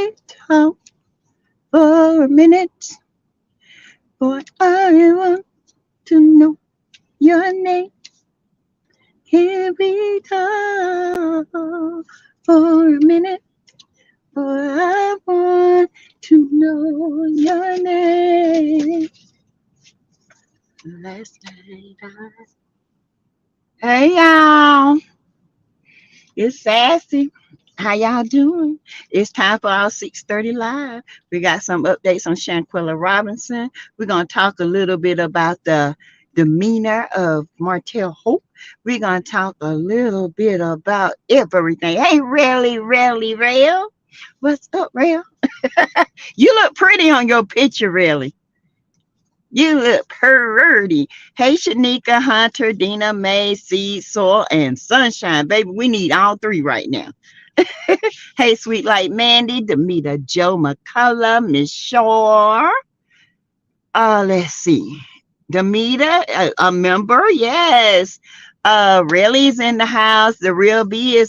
we talk for a minute? Boy, I want to know your name. Can we talk for a minute? Boy, I want to know your name. Last night Hey y'all, it's Sassy. How y'all doing? It's time for our 6:30 live. We got some updates on Shanquila Robinson. We're gonna talk a little bit about the demeanor of Martell Holt. We're gonna talk a little bit about everything. Hey, Rail. What's up, Rail? You look pretty on your picture, really. You look pretty. Hey, Shanika, Hunter, Dina, May, Seed, Soil, and Sunshine. Baby, we need all three right now. Hey, Sweet Light Mandy, Demita, Joe McCullough, Miss Shore. Let's see. Demita, a member, yes. Really's in the house. The real BB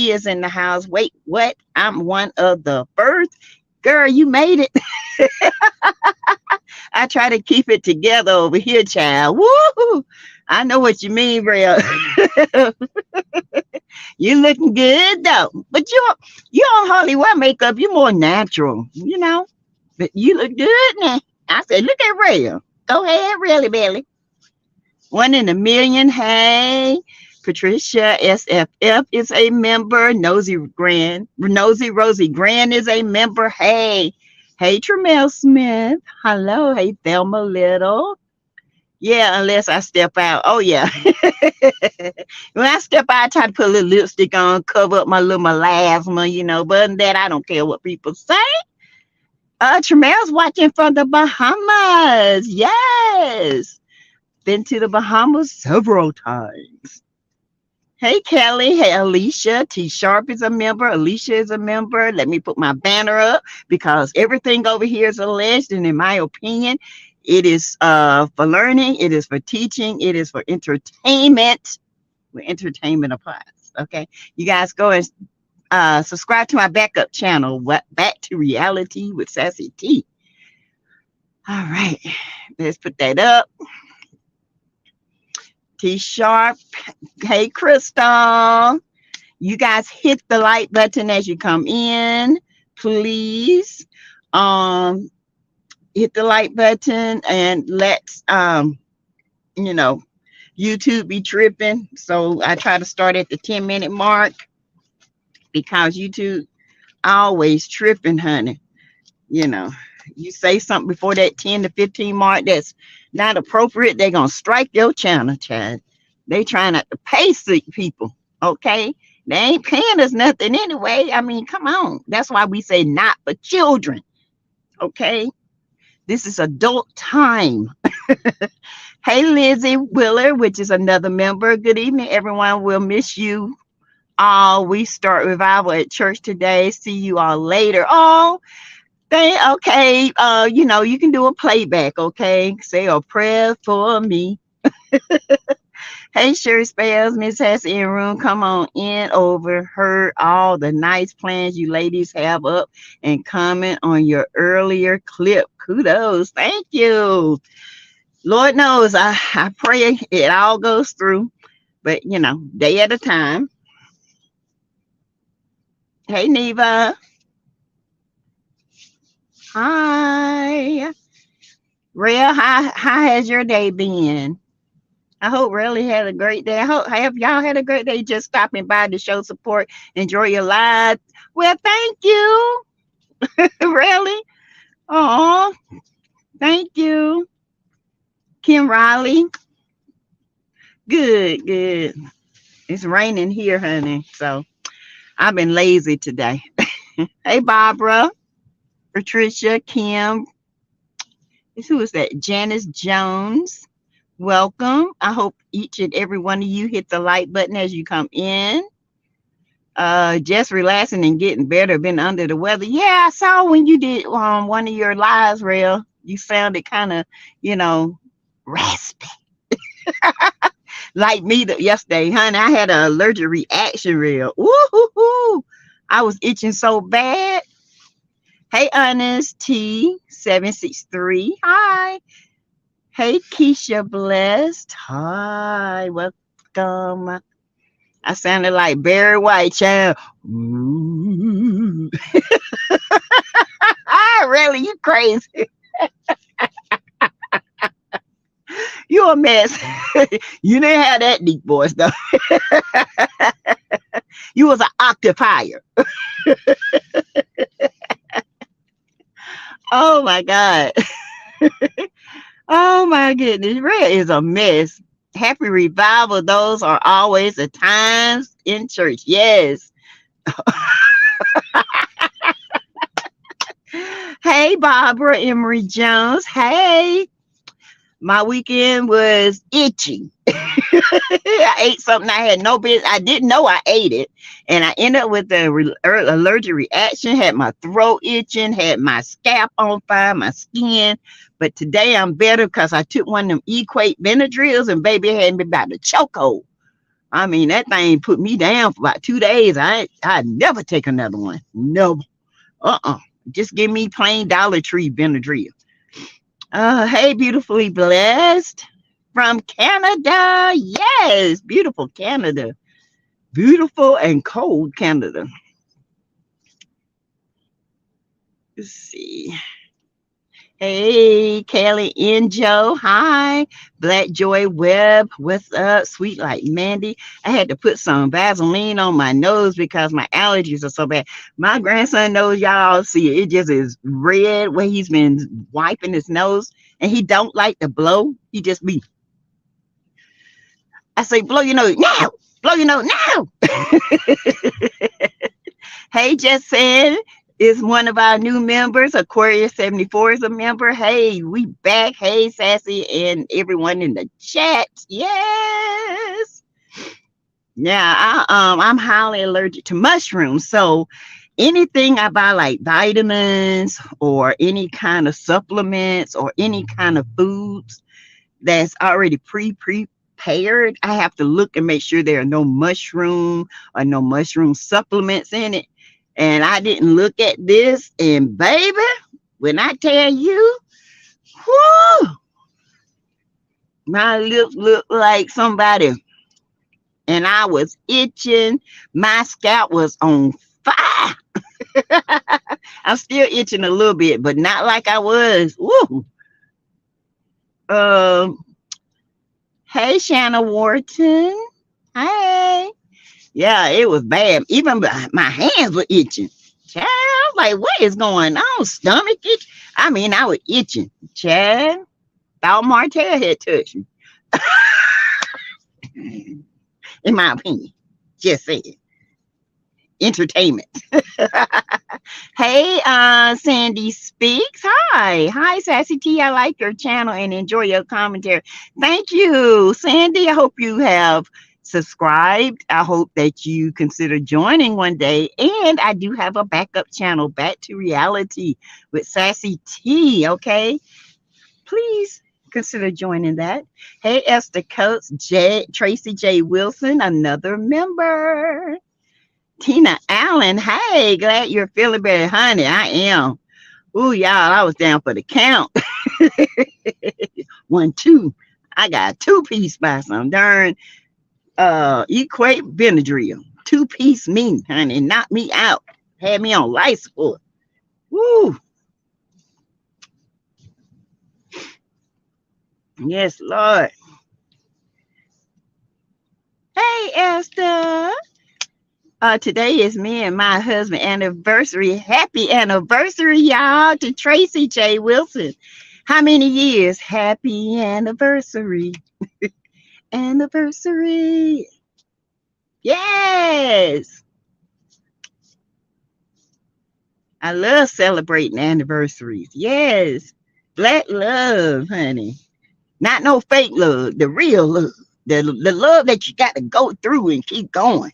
is in the house. Wait, what? I'm one of the first. Girl, you made it. I try to keep it together over here, child. Woo! I know what you mean, Real. You looking good though, but you don't hardly wear makeup. You're more natural, you know. But you look good now. I said, look at Real. Go ahead, really, Billy. One in a million. Hey, Patricia SFF is a member. Nosy Rosie Grand is a member. Hey, Tremel Smith. Hello. Hey, Thelma Little. Yeah, unless I step out. Oh, yeah. When I step out, I try to put a little lipstick on, cover up my little melasma, you know. But other than that, I don't care what people say. Tremel's watching from the Bahamas. Yes. Been to the Bahamas several times. Hey, Kelly. Hey, Alicia. T Sharp is a member. Alicia is a member. Let me put my banner up because everything over here is alleged. And in my opinion, it is for learning. It is for teaching. It is for entertainment. Where entertainment applies. Okay. You guys go and subscribe to my backup channel. Back to Reality with Sassy T. All right. Let's put that up. T Sharp. Hey, Crystal. You guys hit the like button as you come in, please. Hit the like button and let's you know, YouTube be tripping. So I try to start at the 10-minute mark because YouTube always tripping, honey. You know, you say something before that 10 to 15 mark that's not appropriate, they're gonna strike your channel, child. They trying not to pay sick people, okay? They ain't paying us nothing anyway. I mean, come on. That's why we say not for children, okay? This is adult time. Hey, Lizzie Willer, which is another member. Good evening, everyone. We'll miss you all. We start revival at church today. See you all later. Oh, okay. You know, you can do a playback, okay? Say a prayer for me. Hey, Sherry Spells, Miss Hassy in room. Come on in. Overheard all the nice plans you ladies have up and comment on your earlier clip. Kudos. Thank you. Lord knows I pray it all goes through, but you know, day at a time. Hey, Neva. Hi. Real, how has your day been? I hope really had a great day. I hope have y'all had a great day just stopping by to show support, enjoy your lives. Well, thank you. Really? Oh, thank you. Kim Riley. Good. It's raining here, honey. So I've been lazy today. Hey, Barbara, Patricia, Kim. Who is that? Janice Jones. Welcome. I hope each and every one of you hit the like button as you come in. Just relaxing and getting better. Been under the weather. Yeah, I saw when you did one of your lives, Real. You sounded kind of, you know, raspy. Like me yesterday, honey. I had an allergic reaction, Real. Woo-hoo-hoo. I was itching so bad. Hey, Honest T763. Hi. Hey, Keisha Blessed. Hi. Welcome. I sounded like Barry White, child. Ooh. Really, you crazy. You a mess. You didn't have that deep voice, though. You was an occupier. Oh, my God. Oh, my goodness. Red is a mess. Happy revival. Those are always the times in church. Yes. Hey, Barbara Emery Jones. Hey. My weekend was itchy. I ate something I had no business. I didn't know I ate it. And I ended up with an allergic reaction, had my throat itching, had my scalp on fire, my skin. But today I'm better because I took one of them Equate Benadryls and baby had me about to chokehold. I mean, that thing put me down for about 2 days. I'd never take another one. No. Just give me plain Dollar Tree Benadryl. Hey, beautifully blessed from Canada. Yes, beautiful Canada. Beautiful and cold Canada. Let's see. Hey, Kelly Injo. Hi. Black Joy Webb. What's up? Sweet like Mandy. I had to put some Vaseline on my nose because my allergies are so bad. My grandson knows, y'all see it just is red where he's been wiping his nose and he don't like to blow. He just be. I say, blow your nose now. Blow your nose now. Hey, just said. Is one of our new members. Aquarius 74 is a member. Hey, we back. Hey, Sassy, and everyone in the chat. Yes. Yeah, I'm highly allergic to mushrooms. So anything I buy, like vitamins or any kind of supplements or any kind of foods that's already prepared, I have to look and make sure there are no mushroom or no mushroom supplements in it. And I didn't look at this, and baby, when I tell you, whoo, my lips look like somebody, and I was itching. My scalp was on fire. I'm still itching a little bit, but not like I was. Woo. Hey, Shanna Wharton. Hey. Yeah, it was bad. Even my hands were itching. Child, I was like, what is going on? Stomach itch? I mean, I was itching. Child, thought Martel had touched me. In my opinion. Just saying. Entertainment. Hey, Sandy Speaks. Hi, Sassy T. I like your channel and enjoy your commentary. Thank you, Sandy. I hope you have subscribed. I hope that you consider joining one day. And I do have a backup channel, Back to Reality with Sassy T. Okay, please consider joining that. Hey, Esther Coates, Tracy J. Wilson, another member. Tina Allen. Hey, glad you're feeling better, honey. I am. Ooh, y'all, I was down for the count. 1, 2. I got a 2-piece by some darn Equate Benadryl. 2-piece me, honey. Knocked me out. Had me on life support. Woo. Yes, Lord. Hey, Esther. Today is me and my husband anniversary. Happy anniversary, y'all, to Tracy J. Wilson. How many years? Happy anniversary. Anniversary. Yes. I love celebrating anniversaries. Yes. Black love, honey. Not no fake love. The real love. The love that you got to go through and keep going.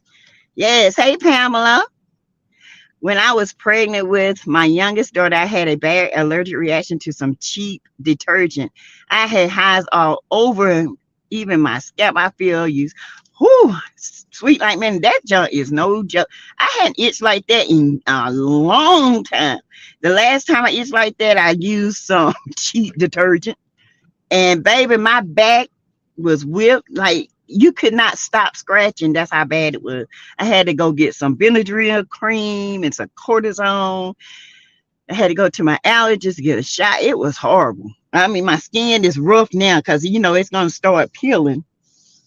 Yes. Hey, Pamela. When I was pregnant with my youngest daughter, I had a bad allergic reaction to some cheap detergent. I had hives all over, even my scalp. I feel used. Whew, sweet like man, that junk is no joke. I hadn't itched like that in a long time. The last time I itched like that, I used some cheap detergent. And baby, my back was whipped. Like you could not stop scratching. That's how bad it was. I had to go get some Benadryl cream and some cortisone. I had to go to my allergist to get a shot. It was horrible. I mean, my skin is rough now because it's gonna start peeling,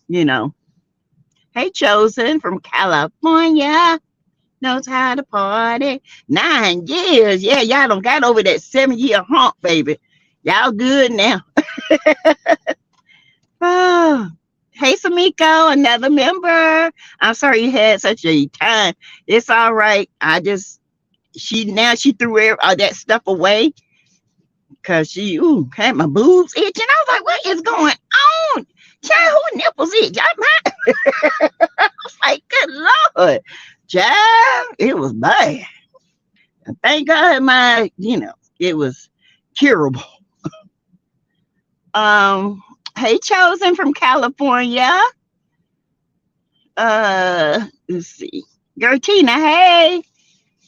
you know. Hey, Chosen from California. Knows how to party. 9 years. Yeah, y'all don't got over that 7-year hump, baby. Y'all good now. Oh, hey, Samiko, another member. I'm sorry you had such a time. It's all right. She threw all that stuff away because she had my boobs itching. I was like, what is going on? Child, who nipples itch? I was like, good Lord. Child, it was bad. And thank God it was curable. Hey, Chosen from California. Let's see. Gertina, hey.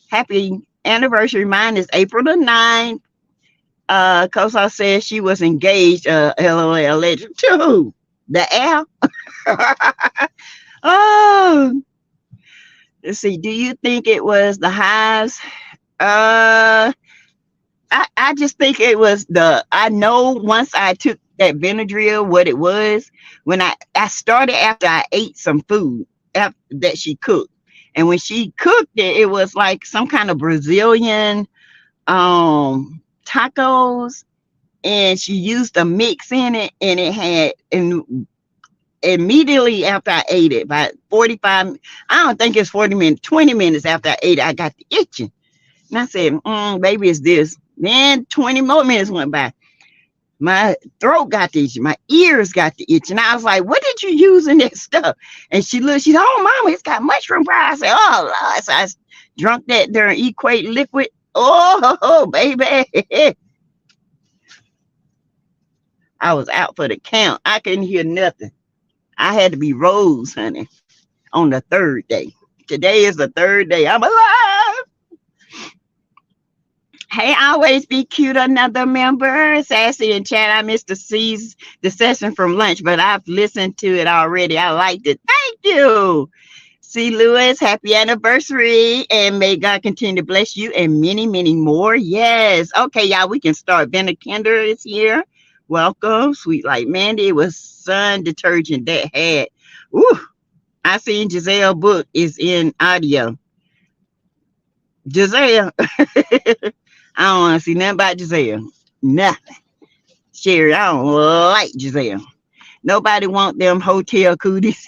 Happy anniversary. Mine is April the 9th. Kosa said she was engaged, LOL legend. To who? The L? Oh. Let's see. Do you think it was the highs? I just think it was I know once I took that Benadryl what it was when I started after I ate some food that she cooked. And when she cooked it, it was like some kind of Brazilian tacos, and she used a mix in it, and it had, and immediately after I ate it, by 45, I don't think it's 40 minutes, 20 minutes after I ate it, I got the itching. And I said, baby, it's this. Then 20 more minutes went by. My throat got the itch, my ears got the itch. And I was like, what did you use in that stuff? And she looked, she said, oh, mama, it's got mushroom powder. I said, oh, Lord. So I drunk that during Equate liquid. Oh, baby. I was out for the count. I couldn't hear nothing. I had to be Rose, honey, on the third day. Today is the third day. I'm alive. Hey, always be cute, another member. Sassy and chat. I missed the session from lunch, but I've listened to it already. I liked it. Thank you. C. Lewis, happy anniversary. And may God continue to bless you and many, many more. Yes. Okay, y'all, we can start. Benna Kinder is here. Welcome. Sweet like Mandy. It was Sun Detergent that had. Ooh, I seen Giselle book is in audio. Giselle. I don't want to see nothing about Giselle. Nothing. Sherry, I don't like Giselle. Nobody want them hotel cooties.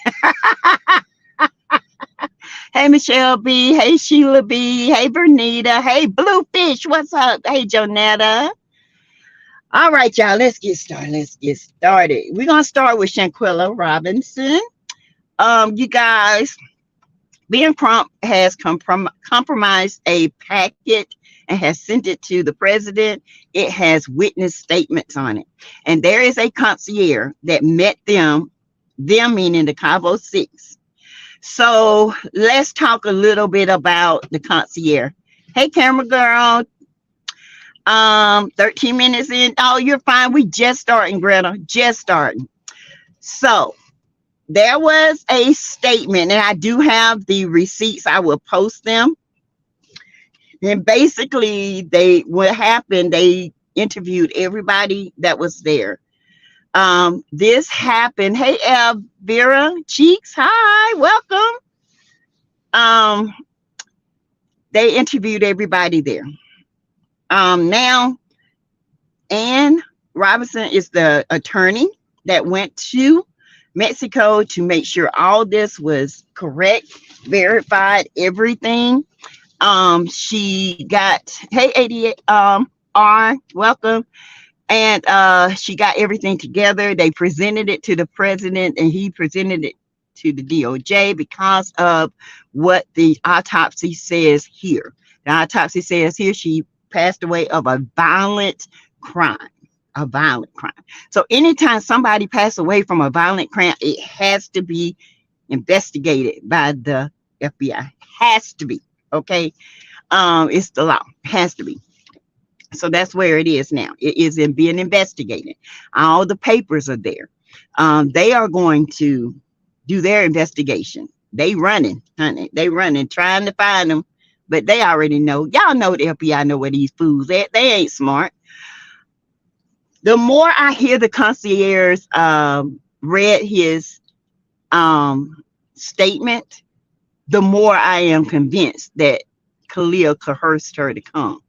Hey, Michelle B. Hey, Sheila B. Hey, Bernita. Hey, Bluefish. What's up? Hey, Jonetta. All right, y'all. Let's get started. We're going to start with Shanquila Robinson. You guys, Ben Crump has compromised a packet and has sent it to the president. It has witness statements on it. And there is a concierge that met them meaning the Cabo Six. So let's talk a little bit about the concierge. Hey, camera girl. 13 minutes in. Oh, you're fine. We just starting, Greta. Just starting. So there was a statement, and I do have the receipts. I will post them. And basically, what happened, they interviewed everybody that was there. This happened. Hey, Vera Cheeks. Hi, welcome. They interviewed everybody there. Now, Ann Robinson is the attorney that went to Mexico to make sure all this was correct, verified everything. She got, hey, 88 R, welcome. And she got everything together. They presented it to the president, and he presented it to the DOJ because of what the autopsy says here. The autopsy says here she passed away of a violent crime. A violent crime. So anytime somebody passes away from a violent crime, it has to be investigated by the FBI. Has to be. Okay. It's the law. Has to be. So that's where it is now. It is in being investigated. All the papers are there. They are going to do their investigation. They running, honey. They running, trying to find them, but they already know. Y'all know the FBI know where these fools at. They ain't smart. The more I hear the concierge read his statement, the more I am convinced that Khalil coerced her to come,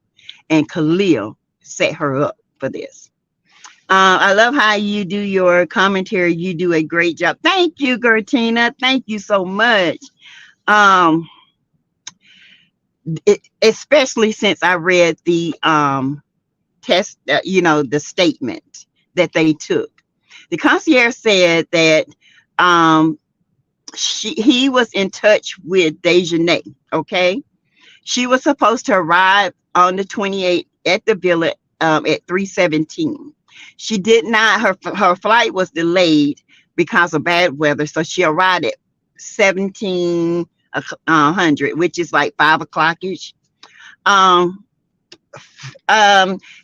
and Khalil set her up for this. I love how you do your commentary. You do a great job. Thank you, Gertina. Thank you so much. Especially since I read the test, the statement that they took. The concierge said that he was in touch with Dejanay. Okay, she was supposed to arrive on the 28th at the villa at 3:17. She did not. Her flight was delayed because of bad weather, so she arrived at 1700, which is like 5 o'clock ish.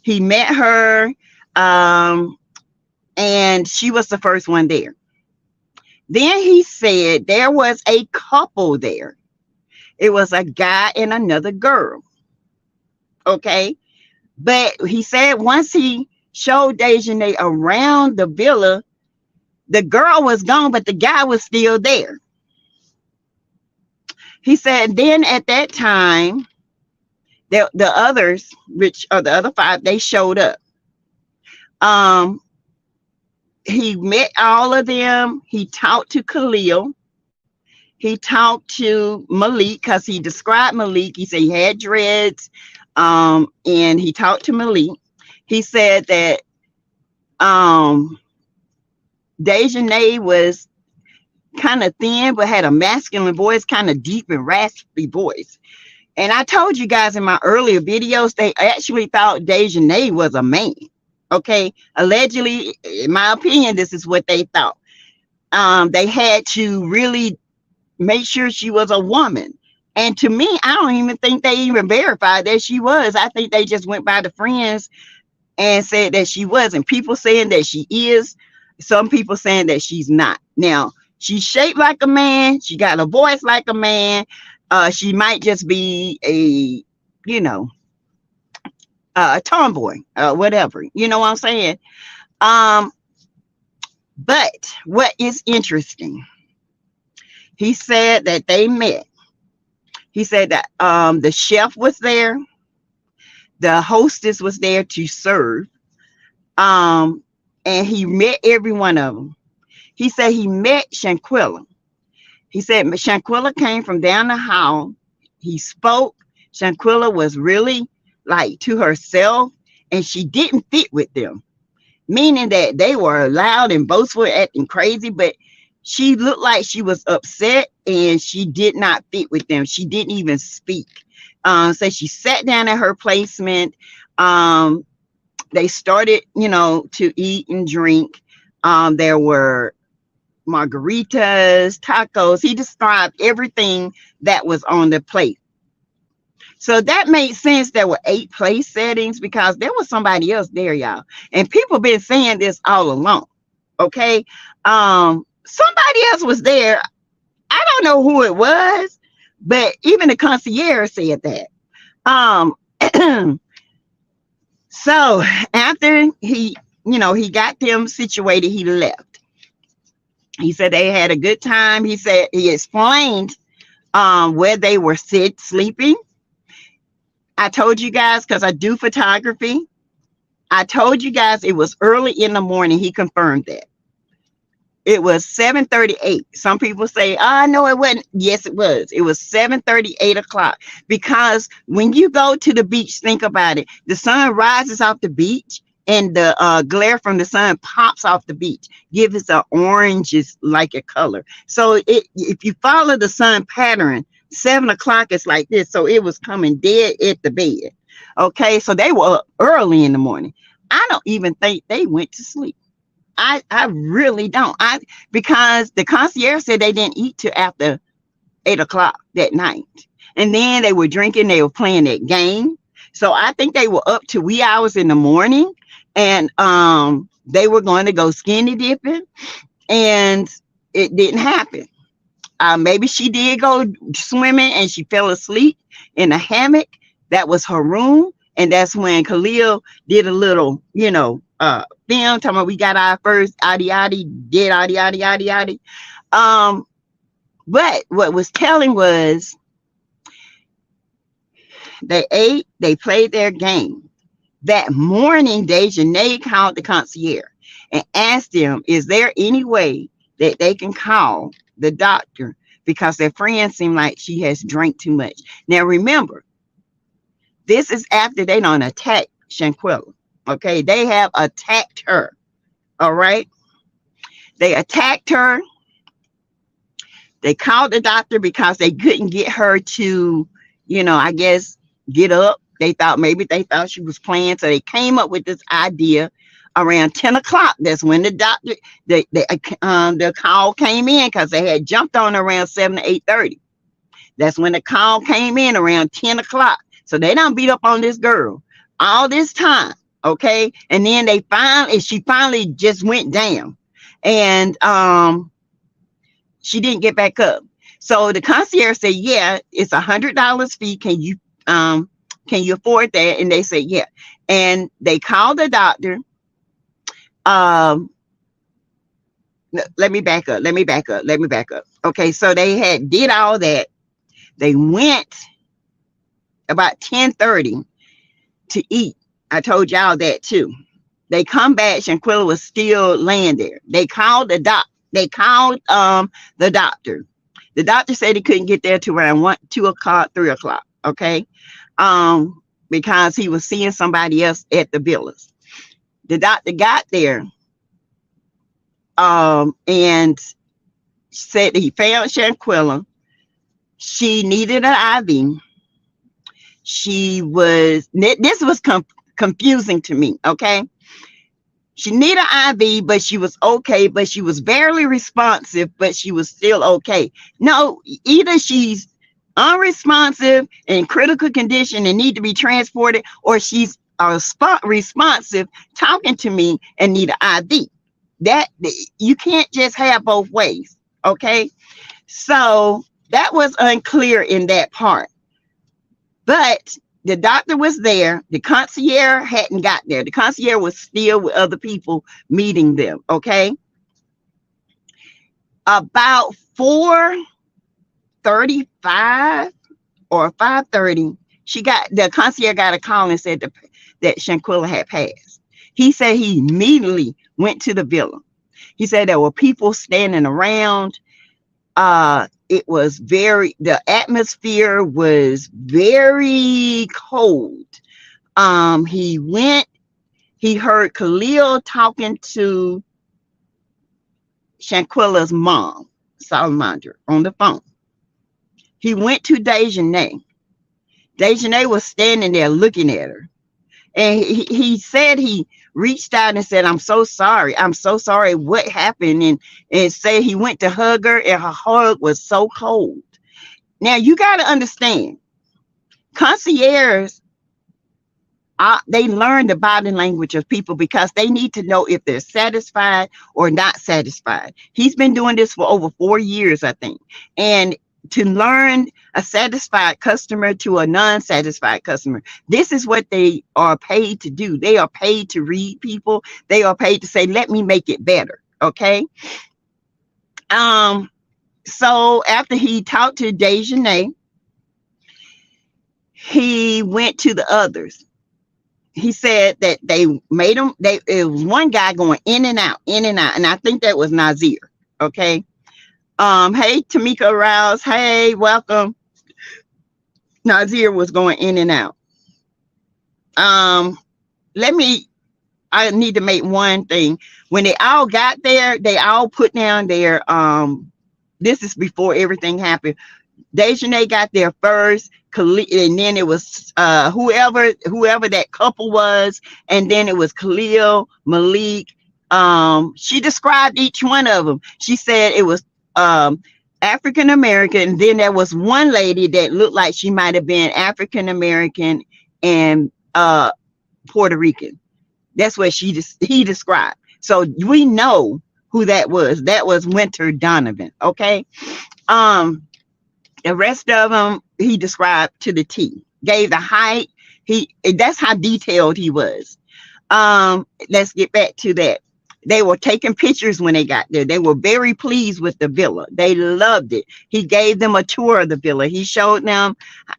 He met her, and she was the first one there. Then he said there was a couple there. It was a guy and another girl. Okay. But he said once he showed Dejanay around the villa, the girl was gone, but the guy was still there. He said then at that time, the others, which are the other 5, they showed up. He met all of them. He talked to Khalil. He talked to Malik because he described Malik. He said he had dreads. And he talked to Malik. He said that Dejanay was kind of thin, but had a masculine voice, kind of deep and raspy voice. And I told you guys in my earlier videos, they actually thought Dejanay was a man. Okay. Allegedly, in my opinion, this is what they thought. They had to really make sure she was a woman. And to me, I don't even think they even verified that she was. I think they just went by the friends and said that she wasn't. People saying that she is. Some people saying that she's not. Now, she's shaped like a man. She got a voice like a man. She might just be a tomboy, whatever. You know what I'm saying? But what is interesting, he said that they met. He said that the chef was there. The hostess was there to serve. And he met every one of them. He said he met Shanquila. He said Shanquila came from down the hall. He spoke. Shanquila was really like to herself, and she didn't fit with them, meaning that they were loud and boastful, acting crazy, but she looked like she was upset and she did not fit with them. She didn't even speak. So she sat down at her placement. They started, to eat and drink. There were margaritas, tacos. He described everything that was on the plate. So that made sense. There were 8 place settings because there was somebody else there, y'all. And people been saying this all along. Okay. Somebody else was there. I don't know who it was, but even the concierge said that. So after he got them situated, he left. He said they had a good time. He said he explained where they were sleeping. I told you guys, because I do photography, I told you guys it was early in the morning. He confirmed that. It was 7:38. Some people say, oh, no, it wasn't. Yes, it was. It was 7:30, 8 o'clock. Because when you go to the beach, think about it. The sun rises off the beach and the glare from the sun pops off the beach, gives it an orange like a color. So if you follow the sun pattern, 7 o'clock is like this. So it was coming dead at the bed. Okay, so they were up early in the morning. I don't even think they went to sleep. I really don't. Because the concierge said they didn't eat till after 8 o'clock that night. And then they were drinking, they were playing that game. So I think they were up to wee hours in the morning, and they were going to go skinny dipping, and it didn't happen. Maybe she did go swimming and she fell asleep in a hammock. That was her room. And that's when Khalil did a little, film talking about we got our first yaddy yaddy, did yaddy yaddy yaddy yaddy. But what was telling was they ate, they played their game. That morning, Dejanay called the concierge and asked them, is there any way that they can call the doctor because their friend seemed like she has drank too much. Now, remember, this is after they done attacked Shanquila. Okay, they have attacked her. All right, they attacked her. They called the doctor because they couldn't get her to, I guess, get up. They thought she was playing. So they came up with this idea around 10 o'clock. That's when the doctor, the call came in because they had jumped on around 7 to 8:30. That's when the call came in around 10 o'clock. So they done beat up on this girl all this time. Okay. And then she finally just went down, and she didn't get back up. So the concierge said, yeah, it's $100 fee. Can you afford that? And they said, yeah. And they called the doctor. Let me back up. Okay. So they did all that. They went about 10:30 to eat. I told y'all that too. They come back. Shanquila was still laying there. They called the doctor. The doctor. The doctor said he couldn't get there till around 1, 2 o'clock, 3 o'clock. Okay. Because he was seeing somebody else at the villas. The doctor got there and said he found Shanquila. She needed an IV. This was confusing to me. Okay. She needed an IV, but she was okay, but she was barely responsive, but she was still okay. No, either she's unresponsive in critical condition and need to be transported, or she's responsive talking to me and need an IV. That you can't just have both ways. Okay. So that was unclear in that part. But the doctor was there. The concierge hadn't got there. The concierge was still with other people meeting them. Okay. About 4:35 or 5:30, the concierge got a call and said that Shanquila had passed. He said he immediately went to the villa. He said there were people standing around. The atmosphere was very cold. He heard Khalil talking to Shanquila's mom, Salamandra, on the phone. He went to Dejanay. Dejanay was standing there looking at her. And he said he reached out and said, I'm so sorry. What happened? And said he went to hug her, and her hug was so cold. Now, you got to understand, concierges, they learn the body language of people because they need to know if they're satisfied or not satisfied. He's been doing this for over 4 years, I think. And to learn a satisfied customer to a non-satisfied customer, this is what they are paid to do. They are paid to read people. They are paid to say, let me make it better. Okay. So after he talked to Dejanay, he went to the others. He said that it was one guy going in and out. And I think that was Nazir. Okay. Hey, Tamika Rouse. Hey, welcome. Nazir was going in and out. I need to make one thing. When they all got there, they all put down their, this is before everything happened. Dejanay got there first, and then it was whoever that couple was, and then it was Khalil, Malik, She described each one of them. She said it was African American. Then there was one lady that looked like she might have been African American and Puerto Rican. That's what he described. So we know who that was. That was Winter Donovan. Okay. Um, the rest of them he described to the T. Gave the height. That's how detailed he was. Let's get back to that. They were taking pictures when they got there. They were very pleased with the villa. They loved it. He gave them a tour of the villa. He showed them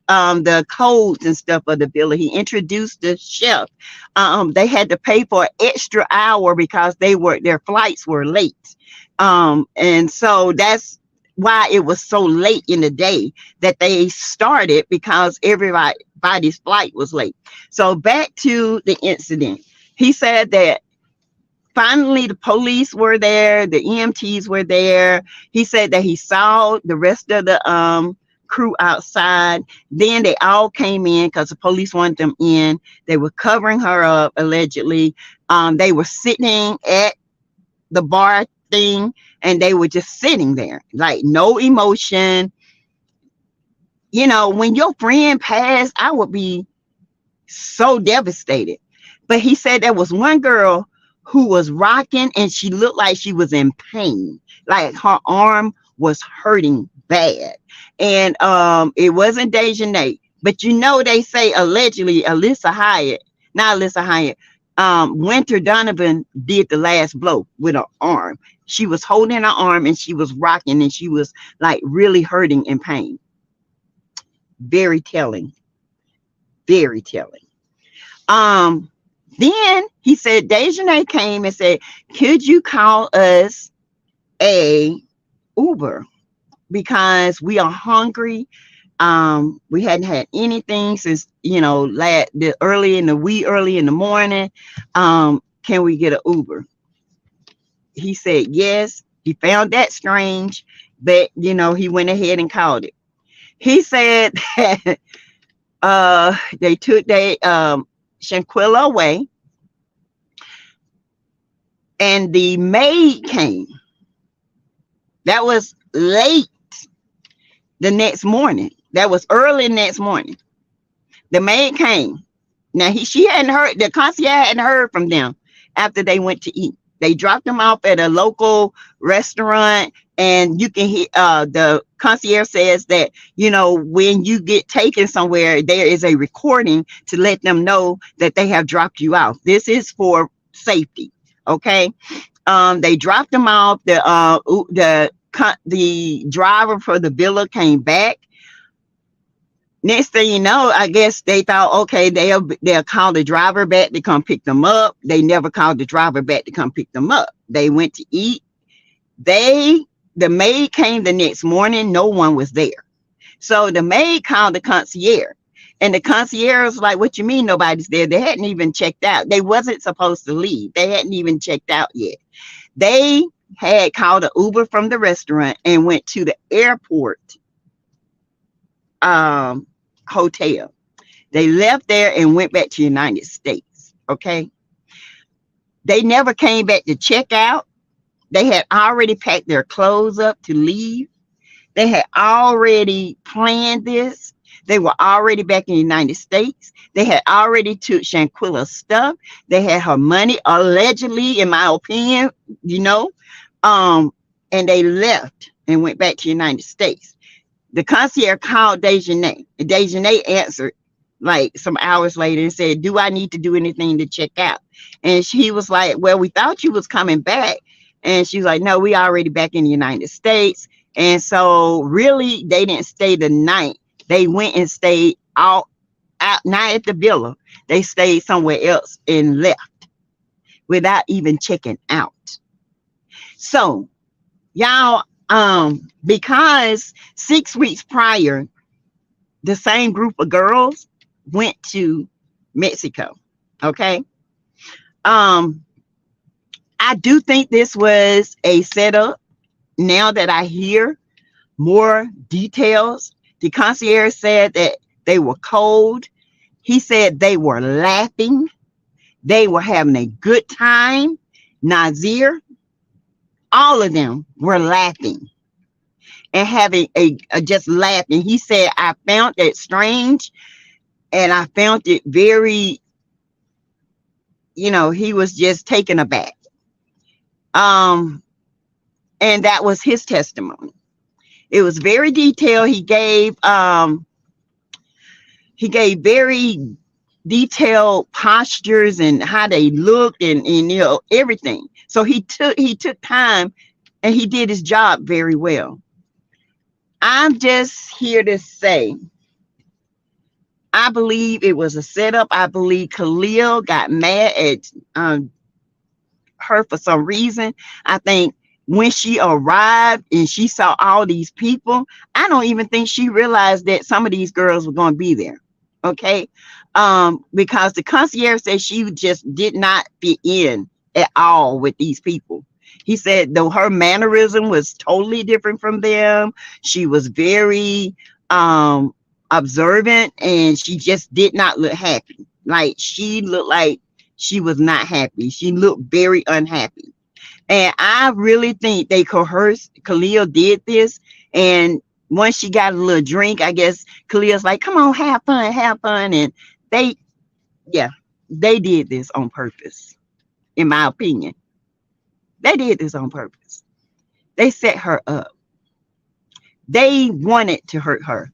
the codes and stuff of the villa. He introduced the chef. They had to pay for an extra hour because their flights were late. And so that's why it was so late in the day that they started, because everybody's flight was late. So back to the incident. He said that finally the police were there, the EMTs were there. He said that he saw the rest of the crew outside. Then they all came in because the police wanted them in. They were covering her up, allegedly. They were sitting at the bar thing, and they were just sitting there, like no emotion. You know, when your friend passed, I would be so devastated. But he said there was one girl who was rocking, and she looked like she was in pain, like her arm was hurting bad. And it wasn't Dejanay, but you know, they say allegedly Winter Donovan did the last blow with her arm. She was holding her arm and she was rocking, and she was like really hurting in pain. Very telling. Very telling. Then he said Dejanay came and said, could you call us a Uber, because we are hungry. We hadn't had anything since, you know, early in the morning. Can we get an Uber? He said yes. He found that strange, but you know, he went ahead and called it. He said that they took Shanquila away, and the maid came. That was late the next morning. That was early next morning. The maid came. Now she hadn't heard, the concierge hadn't heard from them after they went to eat. They dropped them off at a local restaurant, and you can hear the concierge says that, you know, when you get taken somewhere, there is a recording to let them know that they have dropped you off. This is for safety. Okay. They dropped them off. The driver for the villa came back. Next thing you know, I guess they thought, okay, they'll call the driver back to come pick them up. They never called the driver back to come pick them up. They went to eat. The maid came the next morning. No one was there. So the maid called the concierge, and the concierge was like, what you mean nobody's there? They hadn't even checked out. They wasn't supposed to leave. They hadn't even checked out yet. They had called an Uber from the restaurant and went to the airport hotel. They left there and went back to the United States. Okay. They never came back to check out. They had already packed their clothes up to leave. They had already planned this. They were already back in the United States. They had already took Shanquila's stuff. They had her money, allegedly, in my opinion, you know, and they left and went back to the United States. The concierge called Dejanay. Dejanay answered like some hours later and said, do I need to do anything to check out? And she was like, well, we thought you was coming back. And she was like, no, we already back in the United States. And so really, they didn't stay the night. They went and stayed out not at the villa. They stayed somewhere else and left without even checking out. So y'all, because 6 weeks prior, the same group of girls went to Mexico. Okay. I do think this was a setup. Now that I hear more details, the concierge said that they were cold. He said they were laughing. They were having a good time. Nazir, all of them were laughing and having a just laughing. He said, I found it strange and I found it very, he was just taken aback. Um, and that was his testimony. It was very detailed. He gave very detailed postures and how they looked and everything. So he took time and he did his job very well. I'm just here to say, I believe it was a setup. I believe Khalil got mad at her for some reason. I think when she arrived and she saw all these people, I don't even think she realized that some of these girls were going to be there. Okay. Because the concierge said she just did not fit in at all with these people. He said though her mannerism was totally different from them. She was very observant and she just did not look happy. Like she looked like she was not happy. She looked very unhappy. And I really think they coerced. Khalil did this. And once she got a little drink, I guess Khalil's like, come on, have fun, have fun. And they did this on purpose, in my opinion. They did this on purpose. They set her up. They wanted to hurt her.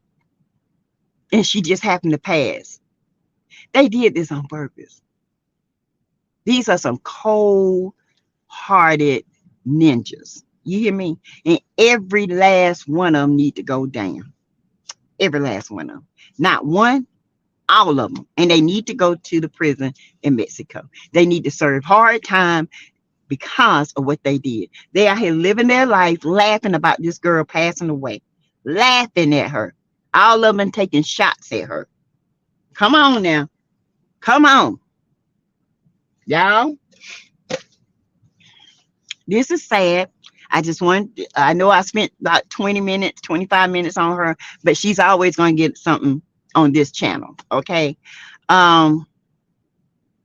And she just happened to pass. They did this on purpose. These are some cold-hearted ninjas. You hear me? And every last one of them need to go down. Every last one of them. Not one, all of them. And they need to go to the prison in Mexico. They need to serve hard time because of what they did. They are here living their life, laughing about this girl passing away. Laughing at her. All of them taking shots at her. Come on now. Come on. Y'all. This is sad. I know I spent about 20 minutes, 25 minutes on her, but she's always going to get something on this channel. Okay.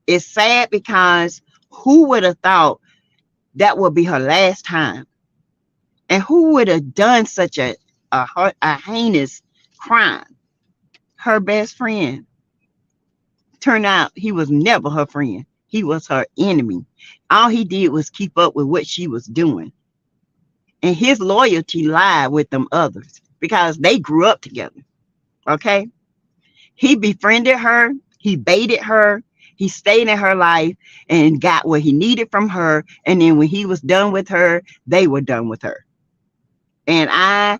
It's sad because who would have thought that would be her last time? And who would have done such a heinous crime? Her best friend. Turned out he was never her friend. He was her enemy. All he did was keep up with what she was doing. And his loyalty lied with them others because they grew up together. Okay? He befriended her. He baited her. He stayed in her life and got what he needed from her. And then when he was done with her, they were done with her. And I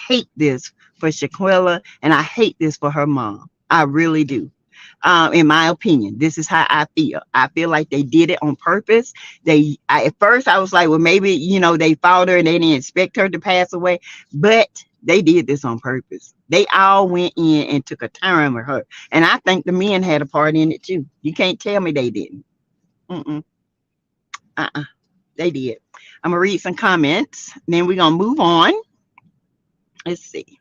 hate this for Shanquila, and I hate this for her mom. I really do. In my opinion, this is how I feel. I feel like they did it on purpose. At first I was like, well, maybe, they fought her and they didn't expect her to pass away, but they did this on purpose. They all went in and took a turn with her. And I think the men had a part in it too. You can't tell me they didn't. They did. I'm gonna read some comments, then we're gonna move on. Let's see.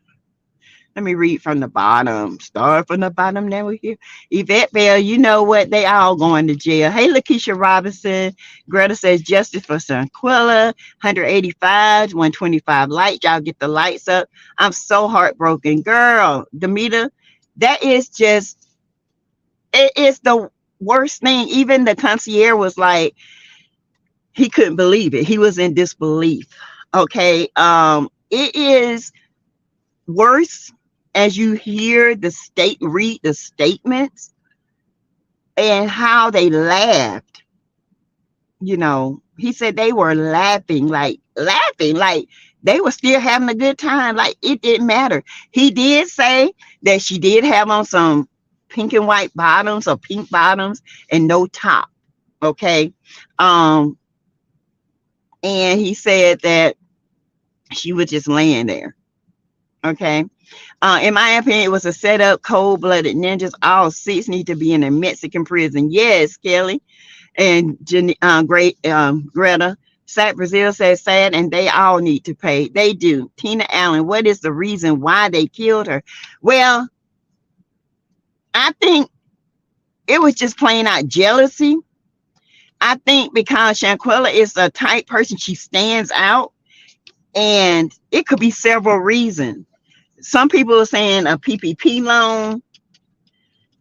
Let me read from the bottom. Start from the bottom. Now we're here. Yvette Bell, you know what? They all going to jail. Hey, Lakeisha Robinson. Greta says justice for Shanquila. 185, 125 lights. Y'all get the lights up. I'm so heartbroken. Girl, Demeter, that is just, it is the worst thing. Even the concierge was like, he couldn't believe it. He was in disbelief. Okay. It is worse as you hear read the statements and how they laughed. He said they were laughing like they were still having a good time. Like it didn't matter. He did say that she did have on some pink and white bottoms or pink bottoms and no top. Okay. And he said that she was just laying there. Okay. In my opinion, it was a setup. Cold-blooded ninjas. All 6 need to be in a Mexican prison. Yes, Kelly. And Greta. Sad Brazil says sad, and they all need to pay. They do. Tina Allen, what is the reason why they killed her? Well, I think it was just plain out jealousy. I think because Shanquilla is a type person, she stands out, and it could be several reasons. Some people are saying a PPP loan,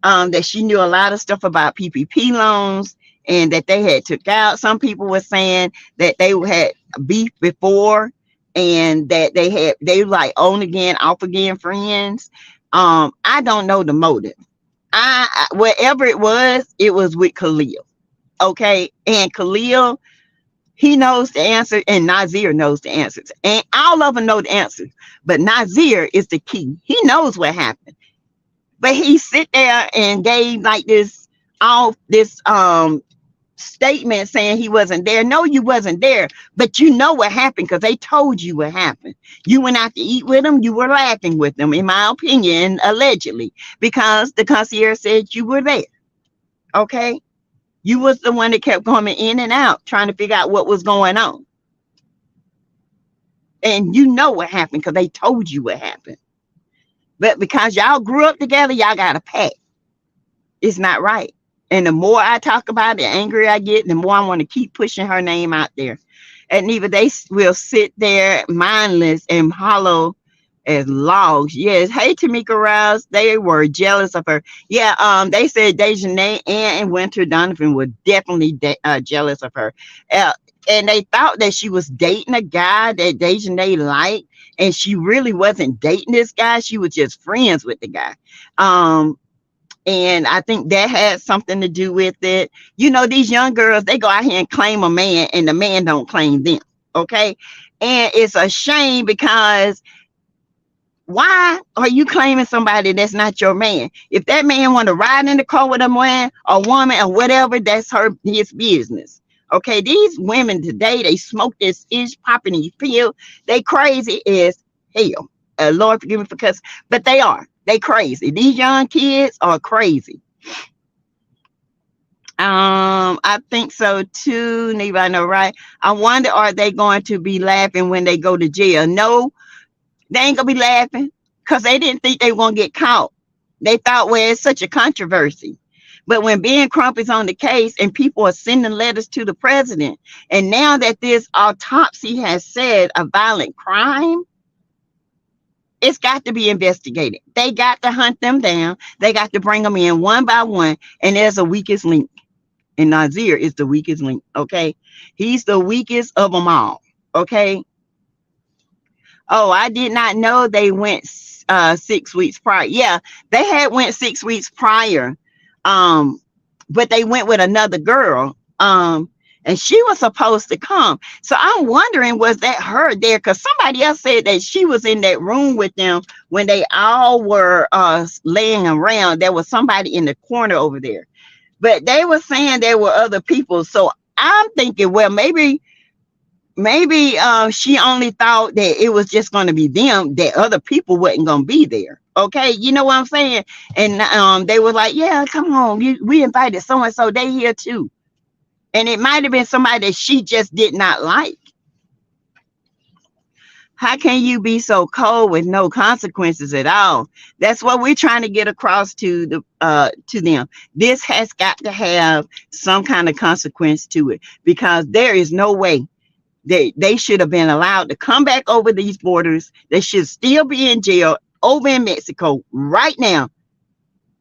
that she knew a lot of stuff about PPP loans and that they had took out. Some people were saying that they had beef before and that they like on again, off again friends. I don't know the motive. Whatever it was with Khalil. Okay. And Khalil, he knows the answer, and Nazir knows the answers. And all of them know the answers. But Nazir is the key. He knows what happened. But he sit there and gave like this statement saying he wasn't there. No, you wasn't there, but you know what happened because they told you what happened. You went out to eat with them. You were laughing with them, in my opinion, allegedly, because the concierge said you were there. Okay, you was the one that kept coming in and out trying to figure out what was going on, and you know what happened because they told you what happened. But because y'all grew up together, y'all got a pact. It's not right. And the more I talk about it, the angrier I get, the more I want to keep pushing her name out there. And either they will sit there mindless and hollow as logs. Yes. Hey, Tamika Rouse, they were jealous of her. Yeah. They said Dejanay and Winter Donovan were definitely jealous of her. And they thought that she was dating a guy that Dejanay liked, and she really wasn't dating this guy. She was just friends with the guy. And I think that had something to do with it. You know, these young girls, they go out here and claim a man, and the man don't claim them. Okay. And it's a shame because why are you claiming somebody that's not your man? If that man want to ride in the car with a man or woman or whatever, that's his business. Okay. These women today, they smoke this ish popping in your field. They crazy as hell. Lord forgive me for cussing, but they are. They crazy. These young kids are crazy. I think so too. Anybody know, right? I wonder, are they going to be laughing when they go to jail? No, they ain't gonna be laughing because they didn't think they were gonna get caught. They thought, well, it's such a controversy. But when Ben Crump is on the case and people are sending letters to the president, and now that this autopsy has said a violent crime, it's got to be investigated. They got to hunt them down. They got to bring them in one by one. And there's a weakest link. And Nazir is the weakest link. Okay. He's the weakest of them all. Okay. Oh, I did not know they went 6 weeks prior. Yeah, they had went 6 weeks prior. But they went with another girl. And she was supposed to come. So I'm wondering, was that her there? Because somebody else said that she was in that room with them when they all were laying around. There was somebody in the corner over there. But they were saying there were other people. So I'm thinking, well, maybe she only thought that it was just going to be them, that other people wasn't going to be there. Okay, you know what I'm saying? And they were like, yeah, come on. We invited so-and-so. They here too. And it might have been somebody that she just did not like. How can you be so cold with no consequences at all? That's what we're trying to get across to them. This has got to have some kind of consequence to it, because there is no way they should have been allowed to come back over these borders. They should still be in jail over in Mexico right now